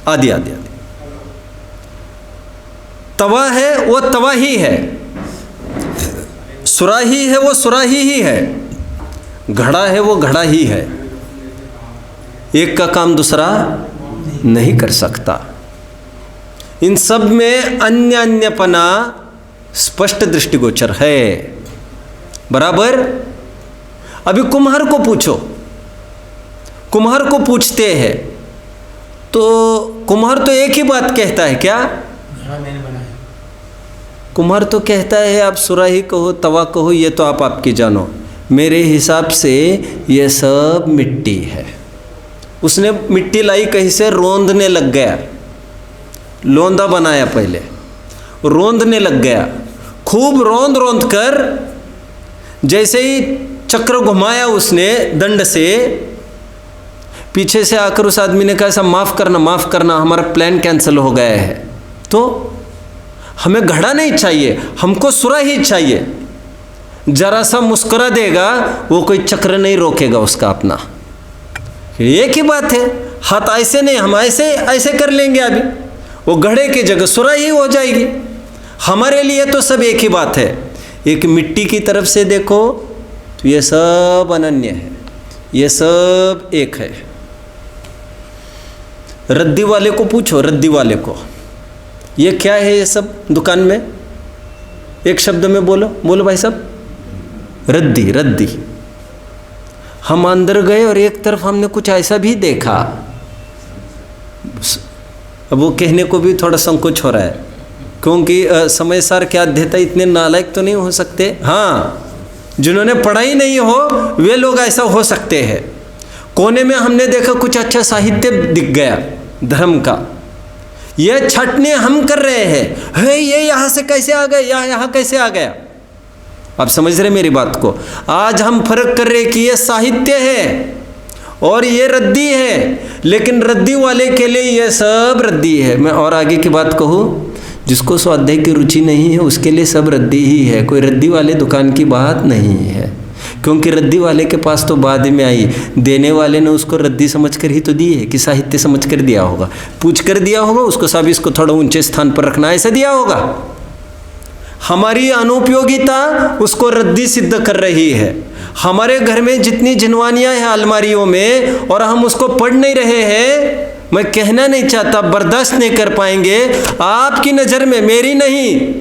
आदि आदि आदि। तवा है वो तवा ही है, सुराही है वो सुराही ही है, घड़ा है वो घड़ा ही है। एक का काम दूसरा नहीं कर सकता। इन सब में अन्य अन्यपना स्पष्ट दृष्टिगोचर है। बराबर। अभी कुम्हार को पूछो, कुम्हार को पूछते हैं तो कुम्हार तो एक ही बात कहता है, क्या? कुम्हार तो कहता है आप सुराही कहो तवा कहो ये तो आप आपकी जानो, मेरे हिसाब से ये सब मिट्टी है। उसने मिट्टी लाई कहीं से, रोंदने लग गया, लोंदा बनाया, पहले रोंदने लग गया। खूब रोंद रोंद कर जैसे ही चक्र घुमाया उसने दंड से, पीछे से आकर उस आदमी ने कहा ऐसा माफ़ करना, हमारा प्लान कैंसिल हो गया है। तो हमें घड़ा नहीं चाहिए, हमको सुराही चाहिए। जरा सा मुस्कुरा देगा वो, कोई चक्र नहीं रोकेगा उसका अपना। एक ही बात है, हाथ ऐसे नहीं, हम ऐसे ऐसे कर लेंगे, अभी वो घड़े की जगह सुराही हो जाएगी। हमारे लिए तो सब एक ही बात है। एक मिट्टी की तरफ से देखो तो ये सब अनन्य है, ये सब एक है। रद्दी वाले को पूछो, रद्दी वाले को ये क्या है ये सब दुकान में? एक शब्द में बोलो, बोलो भाई साहब। रद्दी, रद्दी। हम अंदर गए और एक तरफ हमने कुछ ऐसा भी देखा, अब वो कहने को भी थोड़ा संकोच हो रहा है, क्योंकि समय सार क्या देता, इतने नालायक तो नहीं हो सकते। हाँ, जिन्होंने पढ़ाई नहीं हो वे लोग ऐसा हो सकते हैं। कोने में हमने देखा कुछ अच्छा साहित्य दिख गया धर्म का, ये छटने हम कर रहे हैं, हे ये यहाँ से कैसे आ गया, यहाँ कैसे आ गया? आप समझ रहे मेरी बात को? आज हम फर्क कर रहे कि ये साहित्य है और ये रद्दी है, लेकिन रद्दी वाले के लिए ये सब रद्दी है। मैं और आगे की बात कहूँ, जिसको स्वाध्याय की रुचि नहीं है उसके लिए सब रद्दी ही है, कोई रद्दी वाले दुकान की बात नहीं है। क्योंकि रद्दी वाले के पास तो बाद में आई, देने वाले ने उसको रद्दी समझकर ही तो दी है, कि साहित्य समझकर दिया होगा, पूछ कर दिया होगा उसको, सब इसको थोड़ा ऊंचे स्थान पर रखना, ऐसा दिया होगा। हमारी अनुपयोगिता उसको रद्दी सिद्ध कर रही है। हमारे घर में जितनी जिनवानियाँ हैं अलमारियों में और हम उसको पढ़ नहीं रहे हैं, मैं कहना नहीं चाहता, बर्दाश्त नहीं कर पाएंगे। आपकी नज़र में, मेरी नहीं,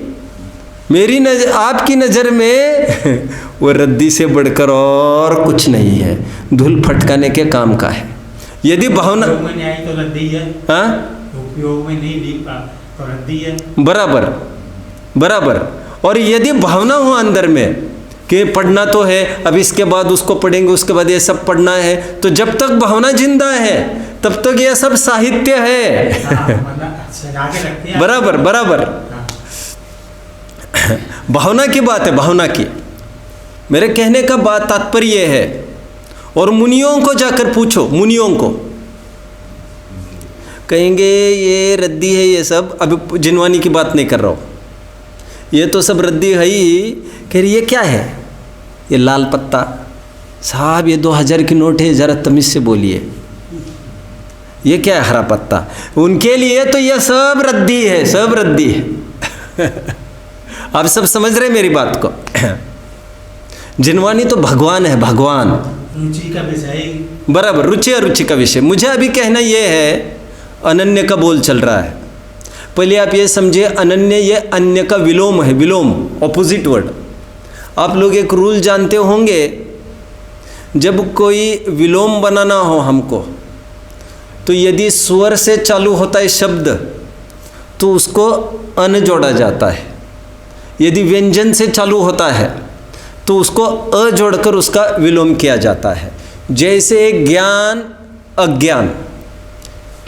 मेरी नज़र, आपकी नज़र में वो रद्दी से बढ़कर और कुछ नहीं है, धूल फटकाने के काम का है। यदि भावना उपयोग में नहीं आई तो रद्दी है। हाँ, उपयोग में नहीं ली तो रद्दी है। बराबर बराबर। और यदि भावना हो अंदर में कि पढ़ना तो है, अब इसके बाद उसको पढ़ेंगे, उसके बाद ये सब पढ़ना है, तो जब तक भावना जिंदा है तब तक यह सब साहित्य है। बराबर बराबर। भावना की बात है, भावना की। मेरे कहने का बात तात्पर्य है। और मुनियों को जाकर पूछो, मुनियों को कहेंगे ये रद्दी है, ये सब। अभी जिनवानी की बात नहीं कर रहा हूँ, ये तो सब रद्दी है ही। कह रही ये क्या है? ये लाल पत्ता। साहब ये 2000 की नोट है, ज़रा तमीज़ से बोलिए, ये क्या है? हरा पत्ता। उनके लिए तो ये सब रद्दी है, सब रद्दी है। आप सब समझ रहे मेरी बात को? जिनवानी तो भगवान है, भगवान। रुचि का विषय। बराबर, रुचि और रुचि का विषय। मुझे अभी कहना ये है, अनन्य का बोल चल रहा है। पहले आप ये समझिए, अनन्य ये अन्य का विलोम है, विलोम, ऑपोजिट वर्ड। आप लोग एक रूल जानते होंगे, जब कोई विलोम बनाना हो हमको, तो यदि स्वर से चालू होता है शब्द तो उसको अन जोड़ा जाता है। यदि व्यंजन से चालू होता है तो उसको अ जोड़कर उसका विलोम किया जाता है। जैसे ज्ञान, अज्ञान।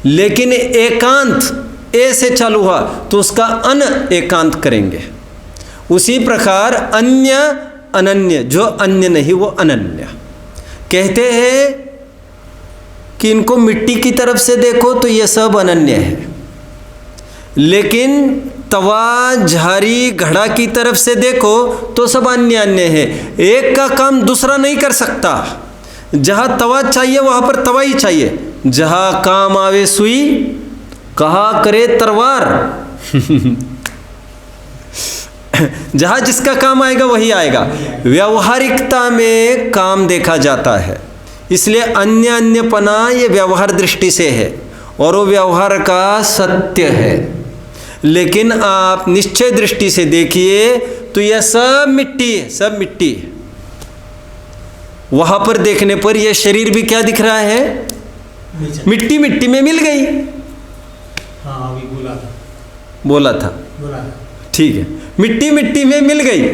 लेकिन एकांत ए से चालू हुआ तो उसका अन एकांत करेंगे। उसी प्रकार अन्य, अनन्य, जो अन्य नहीं वो अनन्य। कहते हैं कि इनको मिट्टी की तरफ से देखो तो ये सब अनन्य है, लेकिन तवा, झाड़ी, घड़ा की तरफ से देखो तो सब अन्य अन्य है। एक का काम दूसरा नहीं कर सकता। जहाँ तवा चाहिए वहाँ पर तवा ही चाहिए। जहाँ काम आवे सुई, कहा करे तलवार। जहाँ जिसका काम आएगा वही आएगा। व्यवहारिकता में काम देखा जाता है, इसलिए अन्य अन्यपना ये व्यवहार दृष्टि से है और वो व्यवहार का सत्य है। लेकिन आप निश्चय दृष्टि से देखिए तो यह सब मिट्टी है, सब मिट्टी है। वहाँ पर देखने पर यह शरीर भी क्या दिख रहा है? मिट्टी मिट्टी में मिल गई। हाँ, अभी बोला था। ठीक है, मिट्टी मिट्टी में मिल गई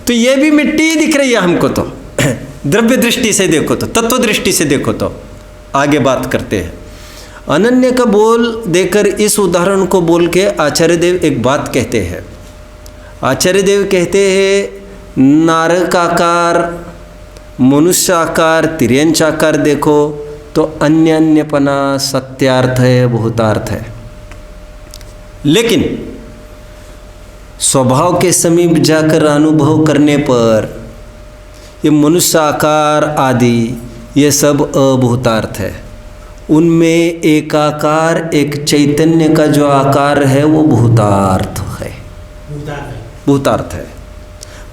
तो ये भी मिट्टी ही दिख रही है हमको। तो द्रव्य दृष्टि से देखो तो, तत्व दृष्टि से देखो तो। आगे बात करते हैं। अनन्य का बोल देकर इस उदाहरण को बोल के आचार्य देव एक बात कहते हैं। आचार्य देव कहते हैं नारक आकार, मनुष्य आकार, तिर्यंच आकार देखो तो अन्य अन्यपना सत्यार्थ है, भूतार्थ है। लेकिन स्वभाव के समीप जाकर अनुभव करने पर ये मनुष्य आकार आदि ये सब अभूतार्थ है। उनमें एक आकार, एक चैतन्य का जो आकार है वो भूतार्थ है, भूतार्थ है।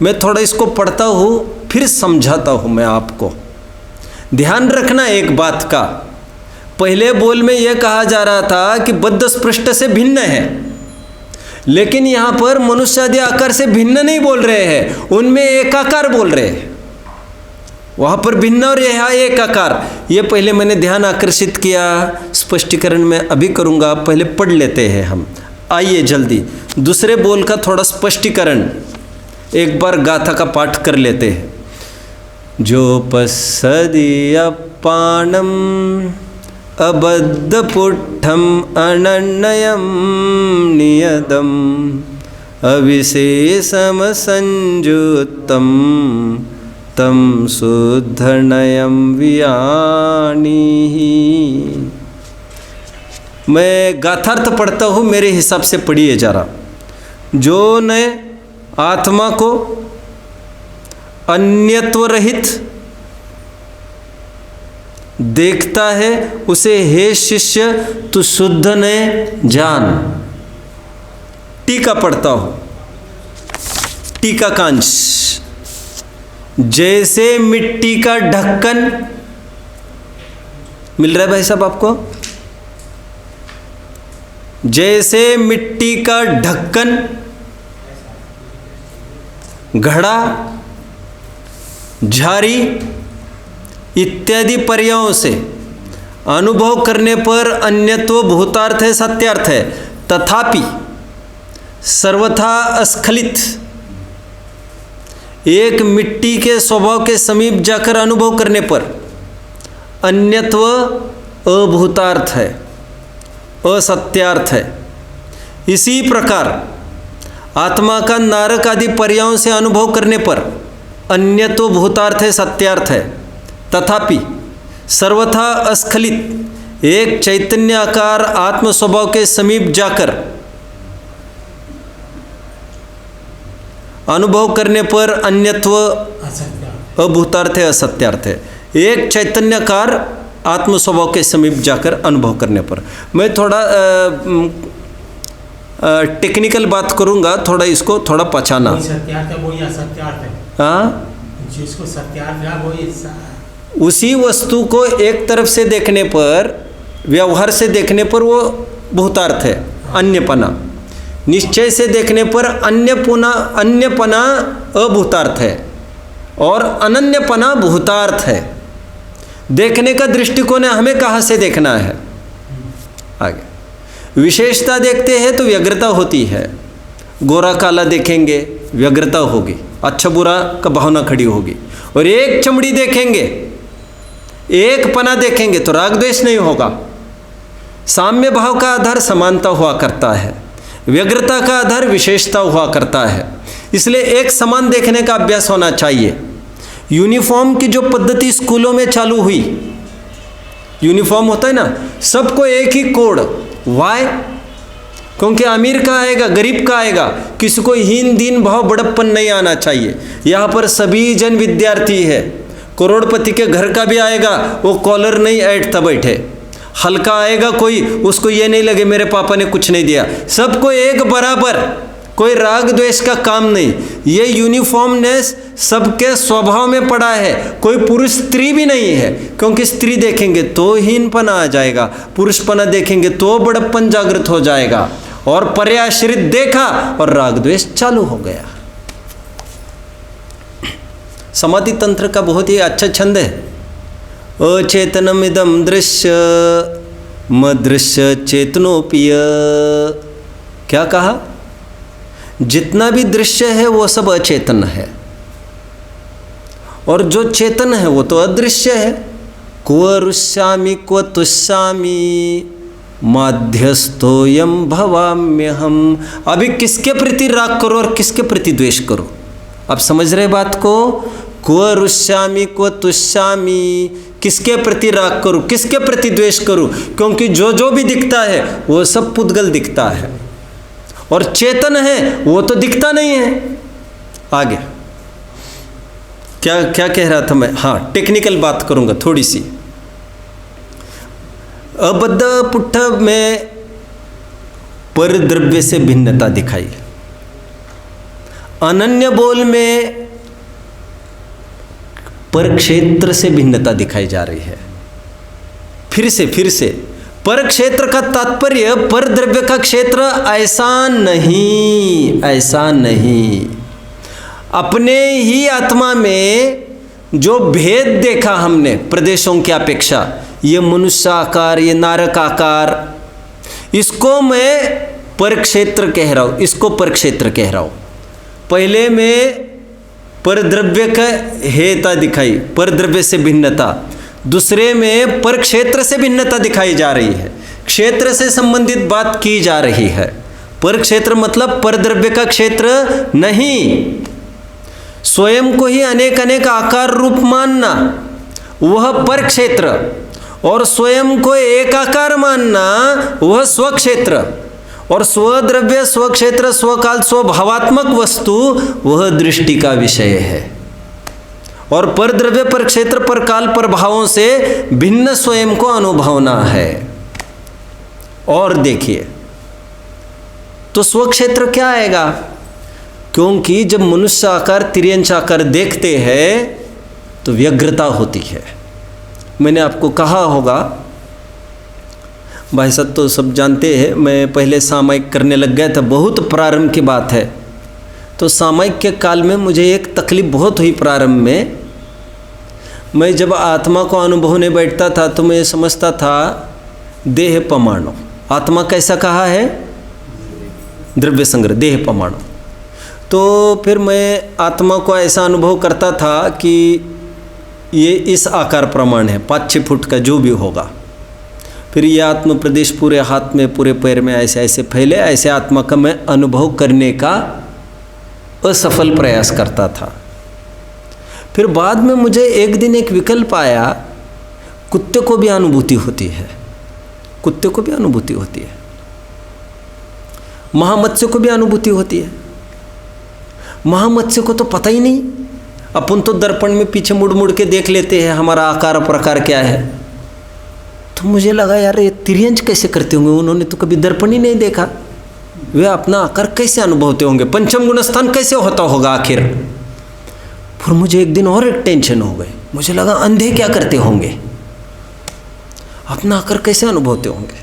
मैं थोड़ा इसको पढ़ता हूँ फिर समझाता हूँ मैं आपको। ध्यान रखना एक बात का। पहले बोल में यह कहा जा रहा था कि बद्ध स्पृष्ट से भिन्न है, लेकिन यहाँ पर मनुष्य आदि आकार से भिन्न नहीं बोल रहे हैं, उनमें एक आकार बोल रहे हैं। वहाँ पर भिन्न और यहाँ एक आकार। ये पहले मैंने ध्यान आकर्षित किया, स्पष्टीकरण में अभी करूँगा, पहले पढ़ लेते हैं हम। आइए जल्दी दूसरे बोल का थोड़ा स्पष्टीकरण एक बार गाथा का पाठ कर लेते हैं। जो पस्सदि अपाणम अबद्धपुट्ठम अनन्यम नियतम अविशेषम संयुक्तम तम शुद्धनयम वियानी। मैं गाथार्थ पढ़ता हूँ, मेरे हिसाब से पढ़िए जरा। जो ने आत्मा को अन्यत्व रहित देखता है उसे हे शिष्य तू शुद्ध ने जान। टीका पढ़ता हूँ, टीका कांश। जैसे मिट्टी का ढक्कन मिल रहा है भाई साहब आपको? जैसे मिट्टी का ढक्कन, घड़ा, झारी इत्यादि पर्यायों से अनुभव करने पर अन्यत्व भूतार्थ है, सत्यार्थ है। तथापि सर्वथा अस्खलित एक मिट्टी के स्वभाव के समीप जाकर अनुभव करने पर अन्यत्व अभूतार्थ है, असत्यार्थ है। इसी प्रकार आत्मा का नारक आदि पर्यायों से अनुभव करने पर अन्यत्व भूतार्थ है, सत्यार्थ है। तथापि सर्वथा अस्खलित एक चैतन्य आकार आत्म स्वभाव के समीप जाकर अनुभव करने पर अन्यत्व अभूतार्थ है, असत्यार्थ है। एक चैतन्यकार आत्म स्वभाव के समीप जाकर अनुभव करने पर। मैं थोड़ा टेक्निकल बात करूंगा, थोड़ा इसको थोड़ा पहचाना। सत्यार्थ है वही असत्यार्थ है। हाँ, जिसको सत्यार्थ है वही उसी वस्तु को एक तरफ से देखने पर, व्यवहार से देखने पर वो भूतार्थ है, अन्यपना। निश्चय से देखने पर अन्यपना अभूतार्थ है और अनन्यपना भूतार्थ है। देखने का दृष्टिकोण हमें कहाँ से देखना है? आगे विशेषता देखते हैं तो व्यग्रता होती है। गोरा काला देखेंगे, व्यग्रता होगी, अच्छा बुरा का भावना खड़ी होगी। और एक चमड़ी देखेंगे, एक पना देखेंगे तो राग द्वेष नहीं होगा। साम्य भाव का आधार समानता हुआ करता है, व्यग्रता का आधार विशेषता हुआ करता है। इसलिए एक समान देखने का अभ्यास होना चाहिए। यूनिफॉर्म की जो पद्धति स्कूलों में चालू हुई, यूनिफॉर्म होता है ना, सबको एक ही कोड, वाई, क्योंकि अमीर का आएगा, गरीब का आएगा, किसी को हीन दीन भाव बड़प्पन नहीं आना चाहिए। यहाँ पर सभी जन विद्यार्थी है। करोड़पति के घर का भी आएगा, वो कॉलर नहीं ऐंठता बैठे। हल्का आएगा कोई, उसको ये नहीं लगे मेरे पापा ने कुछ नहीं दिया। सबको एक बराबर, कोई राग द्वेष का काम नहीं। ये यूनिफॉर्मनेस सबके स्वभाव में पड़ा है। कोई पुरुष स्त्री भी नहीं है, क्योंकि स्त्री देखेंगे तो हीनपना आ जाएगा, पुरुषपना देखेंगे तो बड़प्पन जागृत हो जाएगा। और पर्याश्रित देखा और राग द्वेष चालू हो गया। समाधि तंत्र का बहुत ही अच्छा छंद है। अचेतनम इदम दृश्य मदृश्य चेतनोपिय। क्या कहा? जितना भी दृश्य है वो सब अचेतन है, और जो चेतन है वो तो अदृश्य है। क्व रुष्यामि क्व तुष्यामि माध्यस्थोयम भवाम्यहम। अभी किसके प्रति राग करो और किसके प्रति द्वेष करो? आप समझ रहे बात को? क्व रुष्यामि क्व तुष्यामि, किसके प्रति राग करूं, किसके प्रति द्वेष करूं? क्योंकि जो जो भी दिखता है वो सब पुद्गल दिखता है, और चेतन है वो तो दिखता नहीं है। आगे क्या क्या कह रहा था मैं? हाँ, टेक्निकल बात करूंगा थोड़ी सी। अबद्ध पुट्ठ में पर द्रव्य से भिन्नता दिखाई, अनन्य बोल में पर क्षेत्र से भिन्नता दिखाई जा रही है। फिर से पर क्षेत्र का तात्पर्य पर द्रव्य का क्षेत्र ऐसा नहीं। अपने ही आत्मा में जो भेद देखा हमने प्रदेशों की अपेक्षा, ये मनुष्य आकार, ये नारक आकार, इसको मैं पर क्षेत्र कह रहा हूँ, इसको पर क्षेत्र कह रहा हूँ। पहले में पर द्रव्य का हेता दिखाई, पर द्रव्य से भिन्नता। दूसरे में पर क्षेत्र से भिन्नता दिखाई जा रही है, क्षेत्र से संबंधित बात की जा रही है। पर क्षेत्र मतलब पर द्रव्य का क्षेत्र नहीं, स्वयं को ही अनेक अनेक आकार रूप मानना वह पर क्षेत्र, और स्वयं को एक आकार मानना वह स्वक्षेत्र। और स्वद्रव्य, स्वक्षेत्र, स्वकाल, स्वभावात्मक वस्तु वह दृष्टि का विषय है। और पर द्रव्य, पर क्षेत्र, पर काल, पर भावों से भिन्न स्वयं को अनुभवना है। और देखिए तो स्वक्षेत्र क्या आएगा? क्योंकि जब मनुष्य आकार, तिर्यंश आकार देखते हैं तो व्यग्रता होती है। मैंने आपको कहा होगा, भाई साहब तो सब जानते हैं, मैं पहले सामायिक करने लग गया था, बहुत प्रारंभ की बात है। तो सामायिक के काल में मुझे एक तकलीफ बहुत हुई। प्रारंभ में मैं जब आत्मा को अनुभवने बैठता था तो मैं समझता था देह पमाणु। आत्मा कैसा कहा है? द्रव्य संग्रह, देह पमाणु। तो फिर मैं आत्मा को ऐसा अनुभव करता था कि ये इस आकार प्रमाण है, 5-6 फुट का जो भी होगा। फिर ये आत्म प्रदेश पूरे हाथ में, पूरे पैर में ऐसे ऐसे फैले, ऐसे आत्मा का मैं अनुभव करने का असफल प्रयास करता था। फिर बाद में मुझे एक दिन एक विकल्प आया, कुत्ते को भी अनुभूति होती है, कुत्ते को भी अनुभूति होती है, महामत्स्य को भी अनुभूति होती है। महामत्स्य को तो पता ही नहीं, अपन तो दर्पण में पीछे मुड़ मुड़ के देख लेते हैं हमारा आकार प्रकार क्या है। तो मुझे लगा यार ये तिर्यंच कैसे करते होंगे, उन्होंने तो कभी दर्पण ही नहीं देखा, वे अपना आकार कैसे अनुभवते होंगे, पंचम गुण स्थान कैसे होता होगा आखिर। फिर मुझे एक दिन और एक टेंशन हो गई, मुझे लगा अंधे क्या करते होंगे, अपना आकार कैसे अनुभवते होंगे।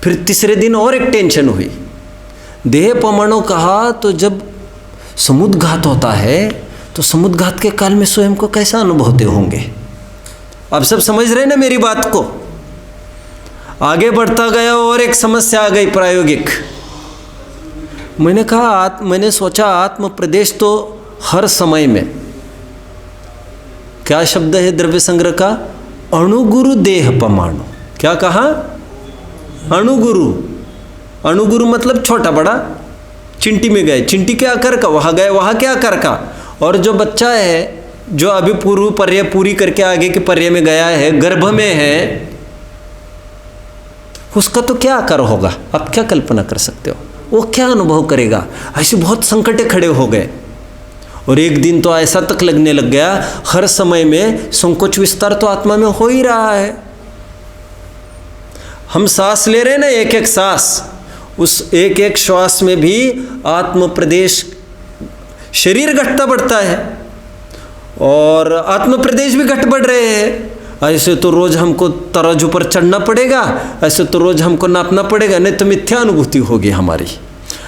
फिर तीसरे दिन और एक टेंशन हुई, देह परमाणु कहा तो जब समुद्घात होता है तो समुद्घात के काल में स्वयं को कैसा अनुभवते होंगे। अब सब समझ रहे ना मेरी बात को। आगे बढ़ता गया और एक समस्या आ गई प्रायोगिक। मैंने सोचा आत्म प्रदेश तो हर समय में, क्या शब्द है द्रव्य संग्रह का, अणुगुरु देह परमाणु। क्या कहा, अणुगुरु। अणुगुरु मतलब छोटा बड़ा, चिंटी में गए, चिंटी के आकार का, वहाँ गए वहाँ के आकार का। और जो बच्चा है जो अभी पूर्व पर्याय पूरी करके आगे के पर्याय में गया है, गर्भ में है, उसका तो क्या आकार होगा, आप क्या कल्पना कर सकते हो, वो क्या अनुभव करेगा। ऐसे बहुत संकटे खड़े हो गए। और एक दिन तो ऐसा तक लगने लग गया, हर समय में संकोच विस्तार तो आत्मा में हो ही रहा है। हम सांस ले रहे हैं ना, एक एक सांस, उस एक एक श्वास में भी आत्म प्रदेश, शरीर घटता बढ़ता है और आत्म प्रदेश भी घट बढ़ रहे हैं। ऐसे तो रोज हमको तराजू पर चढ़ना पड़ेगा, ऐसे तो रोज हमको नापना पड़ेगा, नहीं तो मिथ्या अनुभूति होगी हमारी।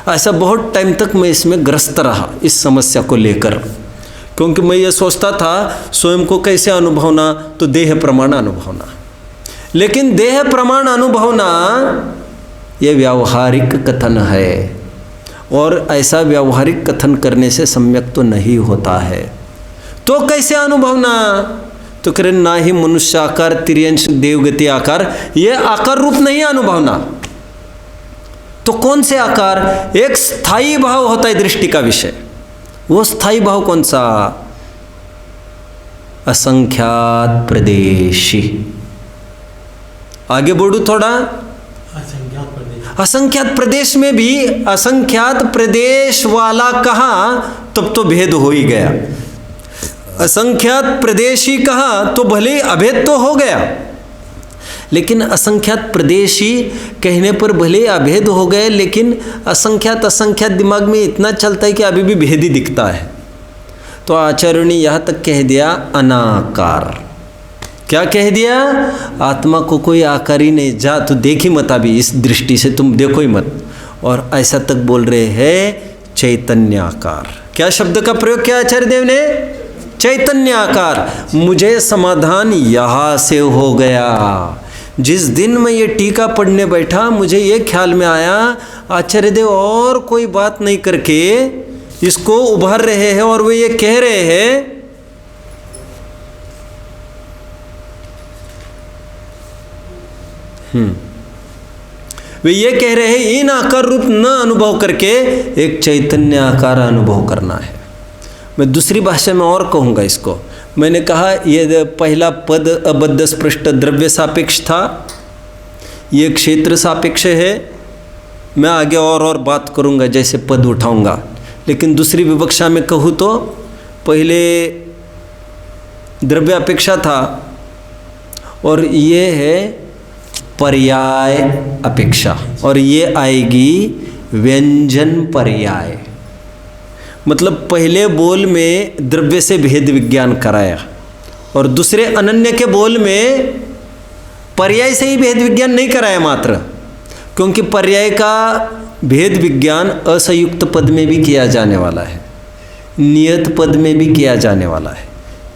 ऐसा बहुत टाइम तक मैं इसमें ग्रस्त रहा इस समस्या को लेकर, क्योंकि मैं ये सोचता था स्वयं को कैसे अनुभवना, तो देह प्रमाण अनुभवना। लेकिन देह प्रमाण अनुभवना ये व्यावहारिक कथन है, और ऐसा व्यावहारिक कथन करने से सम्यक तो नहीं होता है। तो कैसे अनुभवना, तो करें ना ही मनुष्य आकार, तिर्यंश, देवगति आकार, ये आकार रूप नहीं अनुभवना। तो कौन से आकार, एक स्थायी भाव होता है दृष्टि का विषय। वो स्थायी भाव कौन सा, असंख्यात प्रदेशी। आगे बढ़ू थोड़ा, असंख्यात प्रदेश में भी असंख्यात प्रदेश वाला कहा तब तो भेद हो ही गया, असंख्यात प्रदेशी कहा तो भले अभेद तो हो गया, लेकिन असंख्यात प्रदेशी कहने पर भले अभेद हो गए, लेकिन असंख्यात दिमाग में इतना चलता है कि अभी भी भेद ही दिखता है। तो आचार्य ने यहाँ तक कह दिया अनाकार। क्या कह दिया, आत्मा को कोई आकार ही नहीं, जा तो देख ही मत, अभी इस दृष्टि से तुम देखो ही मत। और ऐसा तक बोल रहे हैं चैतन्याकार। क्या शब्द का प्रयोग किया आचार्य देव ने, चैतन्याकार। मुझे समाधान यहाँ से हो गया। जिस दिन मैं ये टीका पढ़ने बैठा, मुझे ये ख्याल में आया आचार्य देव और कोई बात नहीं करके इसको उभार रहे हैं, और वे ये कह रहे हैं वे ये कह रहे हैं इन आकार रूप न अनुभव करके एक चैतन्य आकार अनुभव करना है। मैं दूसरी भाषा में और कहूँगा इसको। मैंने कहा ये पहला पद अबद्ध स्पृष्ट द्रव्य सापेक्ष था, ये क्षेत्र सापेक्ष है। मैं आगे और बात करूँगा जैसे पद उठाऊँगा, लेकिन दूसरी विवक्षा में कहूँ तो पहले द्रव्य अपेक्षा था, और ये है पर्याय अपेक्षा, और ये आएगी व्यंजन पर्याय। मतलब पहले बोल में द्रव्य से भेद विज्ञान कराया, और दूसरे अनन्य के बोल में पर्याय से ही भेद विज्ञान नहीं कराया मात्र, क्योंकि पर्याय का भेद विज्ञान असंयुक्त पद में भी किया जाने वाला है, नियत पद में भी किया जाने वाला है।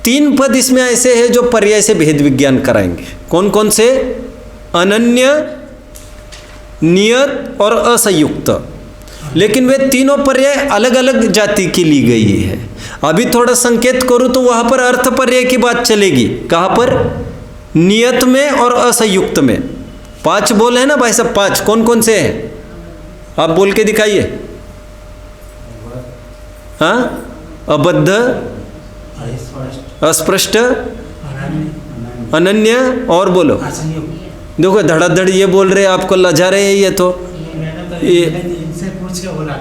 3 पद इसमें ऐसे हैं जो पर्याय से भेद विज्ञान कराएंगे। कौन कौन से, अनन्य, नियत और असंयुक्त। लेकिन वे तीनों पर्याय अलग अलग जाति की ली गई है। अभी थोड़ा संकेत करूं तो वहां पर अर्थ पर्याय की बात चलेगी। कहां पर? नियत में और असंयुक्त में। 5 बोल है ना भाई साहब, 5 कौन कौन से हैं? आप बोल के दिखाइए। हाँ, अबद्ध, अस्पष्ट, अनन्य और बोलो। देखो धड़ाधड़ ये बोल रहे, आपको लजा रहे हैं ये तो। ये इनसे पूछ के बोला।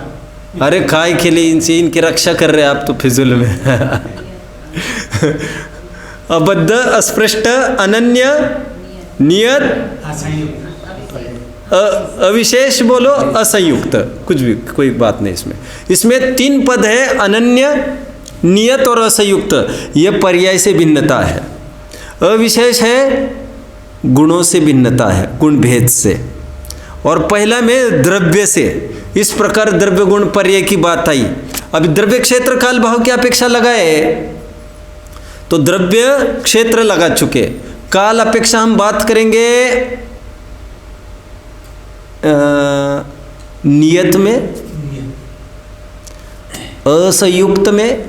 अरे काय के लिए इनसे, इनकी रक्षा कर रहे हैं आप तो फिजुल में। अबद्ध, अस्पृष्ट, अनन्य, नियत, अविशेष बोलो, असंयुक्त, कुछ भी कोई बात नहीं इसमें। इसमें 3 पद है, अनन्य, नियत और असंयुक्त। यह पर्याय से भिन्नता है। अविशेष है, गुणों से भिन्नता है, गुण भेद से। और पहला में द्रव्य से। इस प्रकार द्रव्य गुण पर्याय की बात आई। अभी द्रव्य क्षेत्र काल भाव की अपेक्षा लगाए तो द्रव्य क्षेत्र लगा चुके। काल अपेक्षा हम बात करेंगे नियत में, असंयुक्त में,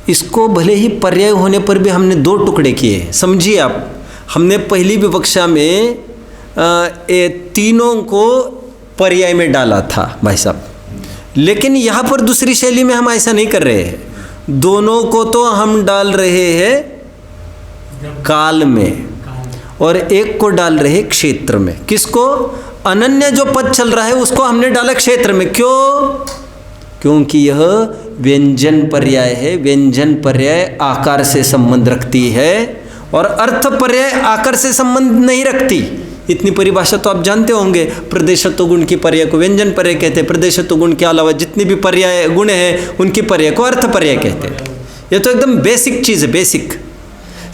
इसको भले ही पर्याय होने पर भी हमने 2 टुकड़े किए। समझिए आप, हमने पहली विवक्षा में तीनों को पर्याय में डाला था भाई साहब, लेकिन यहाँ पर दूसरी शैली में हम ऐसा नहीं कर रहे हैं। दोनों को तो हम डाल रहे हैं काल में और एक को डाल रहे हैं क्षेत्र में। किसको? अनन्य जो पद चल रहा है उसको हमने डाला क्षेत्र में। क्यों? क्योंकि यह व्यंजन पर्याय है। व्यंजन पर्याय आकार से संबंध रखती है और अर्थ पर्याय आकार से संबंध नहीं रखती। इतनी परिभाषा तो आप जानते होंगे। प्रदेशत्व गुण की पर्याय को व्यंजन पर्याय कहते हैं। प्रदेशत्व गुण के अलावा जितनी भी पर्याय गुण हैं उनकी पर्याय को अर्थ पर्याय कहते हैं। ये तो एकदम बेसिक चीज़ है, बेसिक।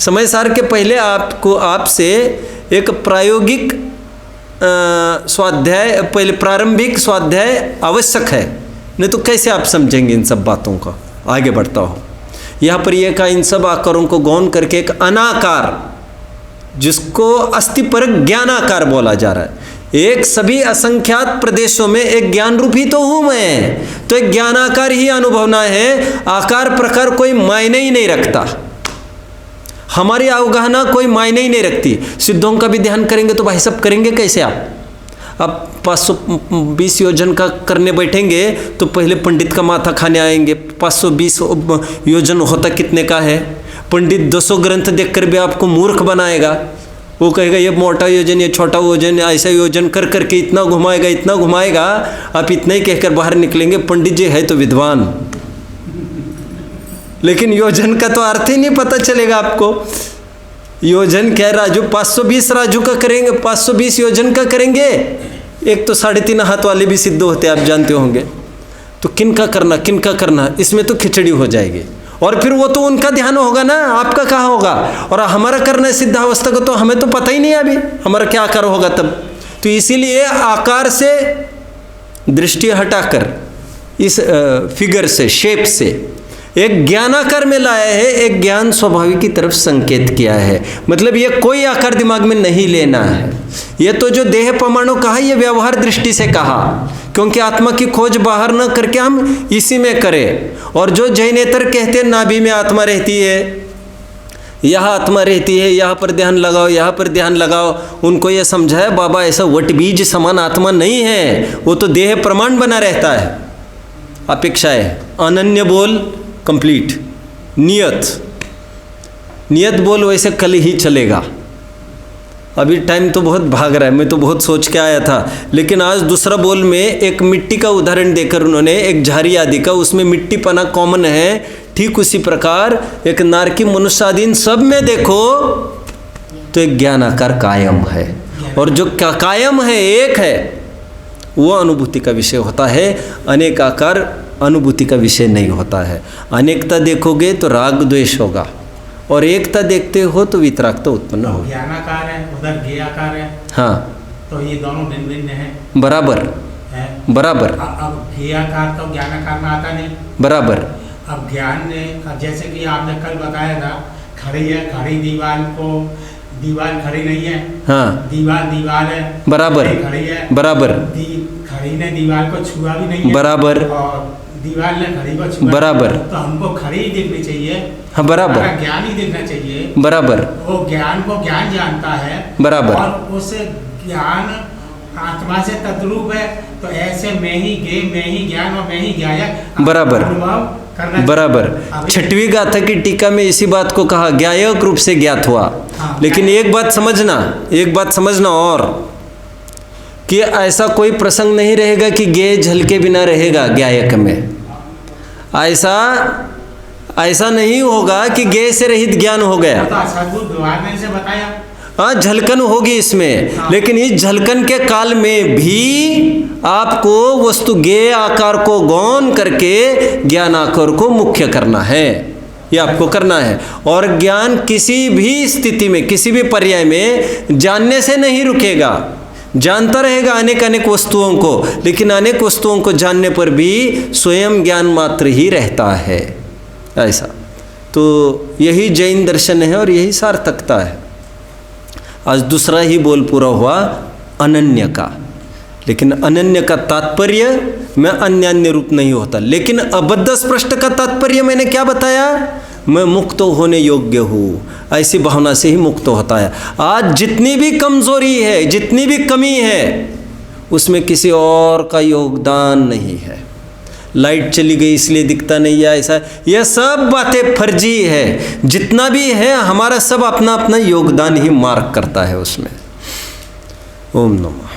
समय सार के पहले आपसे एक प्रायोगिक स्वाध्याय, पहले प्रारंभिक स्वाध्याय आवश्यक है, नहीं तो कैसे आप समझेंगे इन सब बातों का। आगे बढ़ता हो, यहाँ पर यह कहा इन सब आकारों को गौण करके एक अनाकार, जिसको अस्थिपरक ज्ञानाकार बोला जा रहा है। एक सभी असंख्यात प्रदेशों में एक ज्ञान रूप ही तो हूँ मैं, तो एक ज्ञानाकार ही अनुभवना है। आकार प्रकार कोई मायने ही नहीं रखता, हमारी अवगाहना कोई मायने ही नहीं रखती। सिद्धों का भी ध्यान करेंगे तो भाई सब करेंगे कैसे आप 520 योजन का करने बैठेंगे तो पहले पंडित का माथा खाने आएंगे। 520 योजन होता कितने का है? पंडित 200 ग्रंथ देखकर भी आपको मूर्ख बनाएगा। वो कहेगा ये मोटा योजन, ये छोटा योजन, ऐसा योजन कर करके इतना घुमाएगा, इतना घुमाएगा। आप इतना ही कहकर बाहर निकलेंगे। पंडित जी है तो विद्वान, लेकिन योजन का तो अर्थ ही नहीं पता चलेगा आपको। योजन क्या राजू? 520 राजू का करेंगे, 520 योजन का करेंगे। एक तो 3.5 हाथ वाले भी सिद्ध होते हैं, आप जानते होंगे। तो किनका करना, इसमें तो खिचड़ी हो जाएगी। और फिर वो तो उनका ध्यान होगा ना, आपका कहाँ होगा? और हमारा करना सिद्धावस्था को तो हमें तो पता ही नहीं है अभी हमारा क्या आकार होगा तब। तो इसीलिए आकार से दृष्टि हटाकर इस फिगर से, शेप से एक ज्ञानाकार में लाया है, एक ज्ञान स्वाभाविक की तरफ संकेत किया है। मतलब ये कोई आकार दिमाग में नहीं लेना है। ये तो जो देह परमाणु कहा, ये व्यवहार दृष्टि से कहा, क्योंकि आत्मा की खोज बाहर न करके हम इसी में करें। और जो जैनेतर कहते हैं नाभि में आत्मा रहती है, यहाँ आत्मा रहती है, यहाँ पर ध्यान लगाओ, यहाँ पर ध्यान लगाओ, उनको ये समझाया बाबा ऐसा वट बीज समान आत्मा नहीं है, वो तो देह प्रमाण बना रहता है। अपेक्षा है अनन्य बोल कंप्लीट, नियत बोल वैसे कल ही चलेगा। अभी टाइम तो बहुत भाग रहा है, मैं तो बहुत सोच के आया था, लेकिन आज दूसरा बोल में एक मिट्टी का उदाहरण देकर उन्होंने, एक झारी आदि का, उसमें मिट्टी पना कॉमन है। ठीक उसी प्रकार एक नारकी मनुष्याधीन सब में देखो तो एक ज्ञान आकार कायम है, और जो कायम है, एक है, वो अनुभूति का विषय होता है। अनेक आकार अनुभूति का विषय नहीं होता है। अनेकता देखोगे तो राग द्वेष होगा, और एकता देखते हो तो वितरागता उत्पन्न होगी। ज्ञानाकार है, उधर ज्ञाकार है। हाँ, तो ये दोनों भिन्न भिन्न है। बराबर है। बराबर। अब ज्ञाकार तो ज्ञानाकार में आता नहीं। बराबर। अब ज्ञान ने, जैसे कि आपने कल बताया था, खड़ी दीवार को दीवार खड़ी नहीं है, हाँ दीवार है, बराबर खड़ी है, बराबर, खड़ी ने दीवार को छुआ भी नहीं है, बराबर, और दीवार ने खड़ी को छुआ बराबर, तो हमको खड़ी ही दिखनी चाहिए, हाँ बराबर, हमारा ज्ञान ही दिखना चाहिए, बराबर, वो ज्ञान को ज्ञान जानता है, बराबर, और उस ज्ञान आत्मा से तद्रूप है, तो ऐसे मैं ही ज्ञान और मैं ही ज्ञायक बराबर, अनुभव करना बराबर। अभी- छठवीं गाथा की टीका में इसी बात को कहा, ज्ञायक रूप से ज्ञात हुआ। हाँ, लेकिन एक बात समझना और कि ऐसा कोई प्रसंग नहीं रहेगा कि ज्ञेय झलके बिना रहेगा ज्ञायक में। ऐसा नहीं होगा कि ज्ञेय से रहित ज्ञान हो गया। तो सद्गुरु द्वार ने से बताया, हाँ झलकन होगी इसमें, हाँ। लेकिन इस झलकन के काल में भी आपको वस्तु ज्ञेय आकार को गौण करके ज्ञान आकार को मुख्य करना है, ये आपको करना है। और ज्ञान किसी भी स्थिति में, किसी भी पर्याय में जानने से नहीं रुकेगा, जानता रहेगा अनेक अनेक वस्तुओं को, लेकिन अनेक वस्तुओं को जानने पर भी स्वयं ज्ञान मात्र ही रहता है। ऐसा तो यही जैन दर्शन है और यही सार्थकता है। आज दूसरा ही बोल पूरा हुआ अनन्य का, लेकिन अनन्य का तात्पर्य में अन्यान्य रूप नहीं होता। लेकिन अबद्ध स्पष्ट का तात्पर्य मैंने क्या बताया, मैं मुक्त होने योग्य हूँ, ऐसी भावना से ही मुक्त होता है। आज जितनी भी कमजोरी है, जितनी भी कमी है, उसमें किसी और का योगदान नहीं है। लाइट चली गई इसलिए दिखता नहीं है, ऐसा, यह सब बातें फर्जी है। जितना भी है हमारा सब अपना अपना योगदान ही मार्क करता है उसमें। ओम नमः।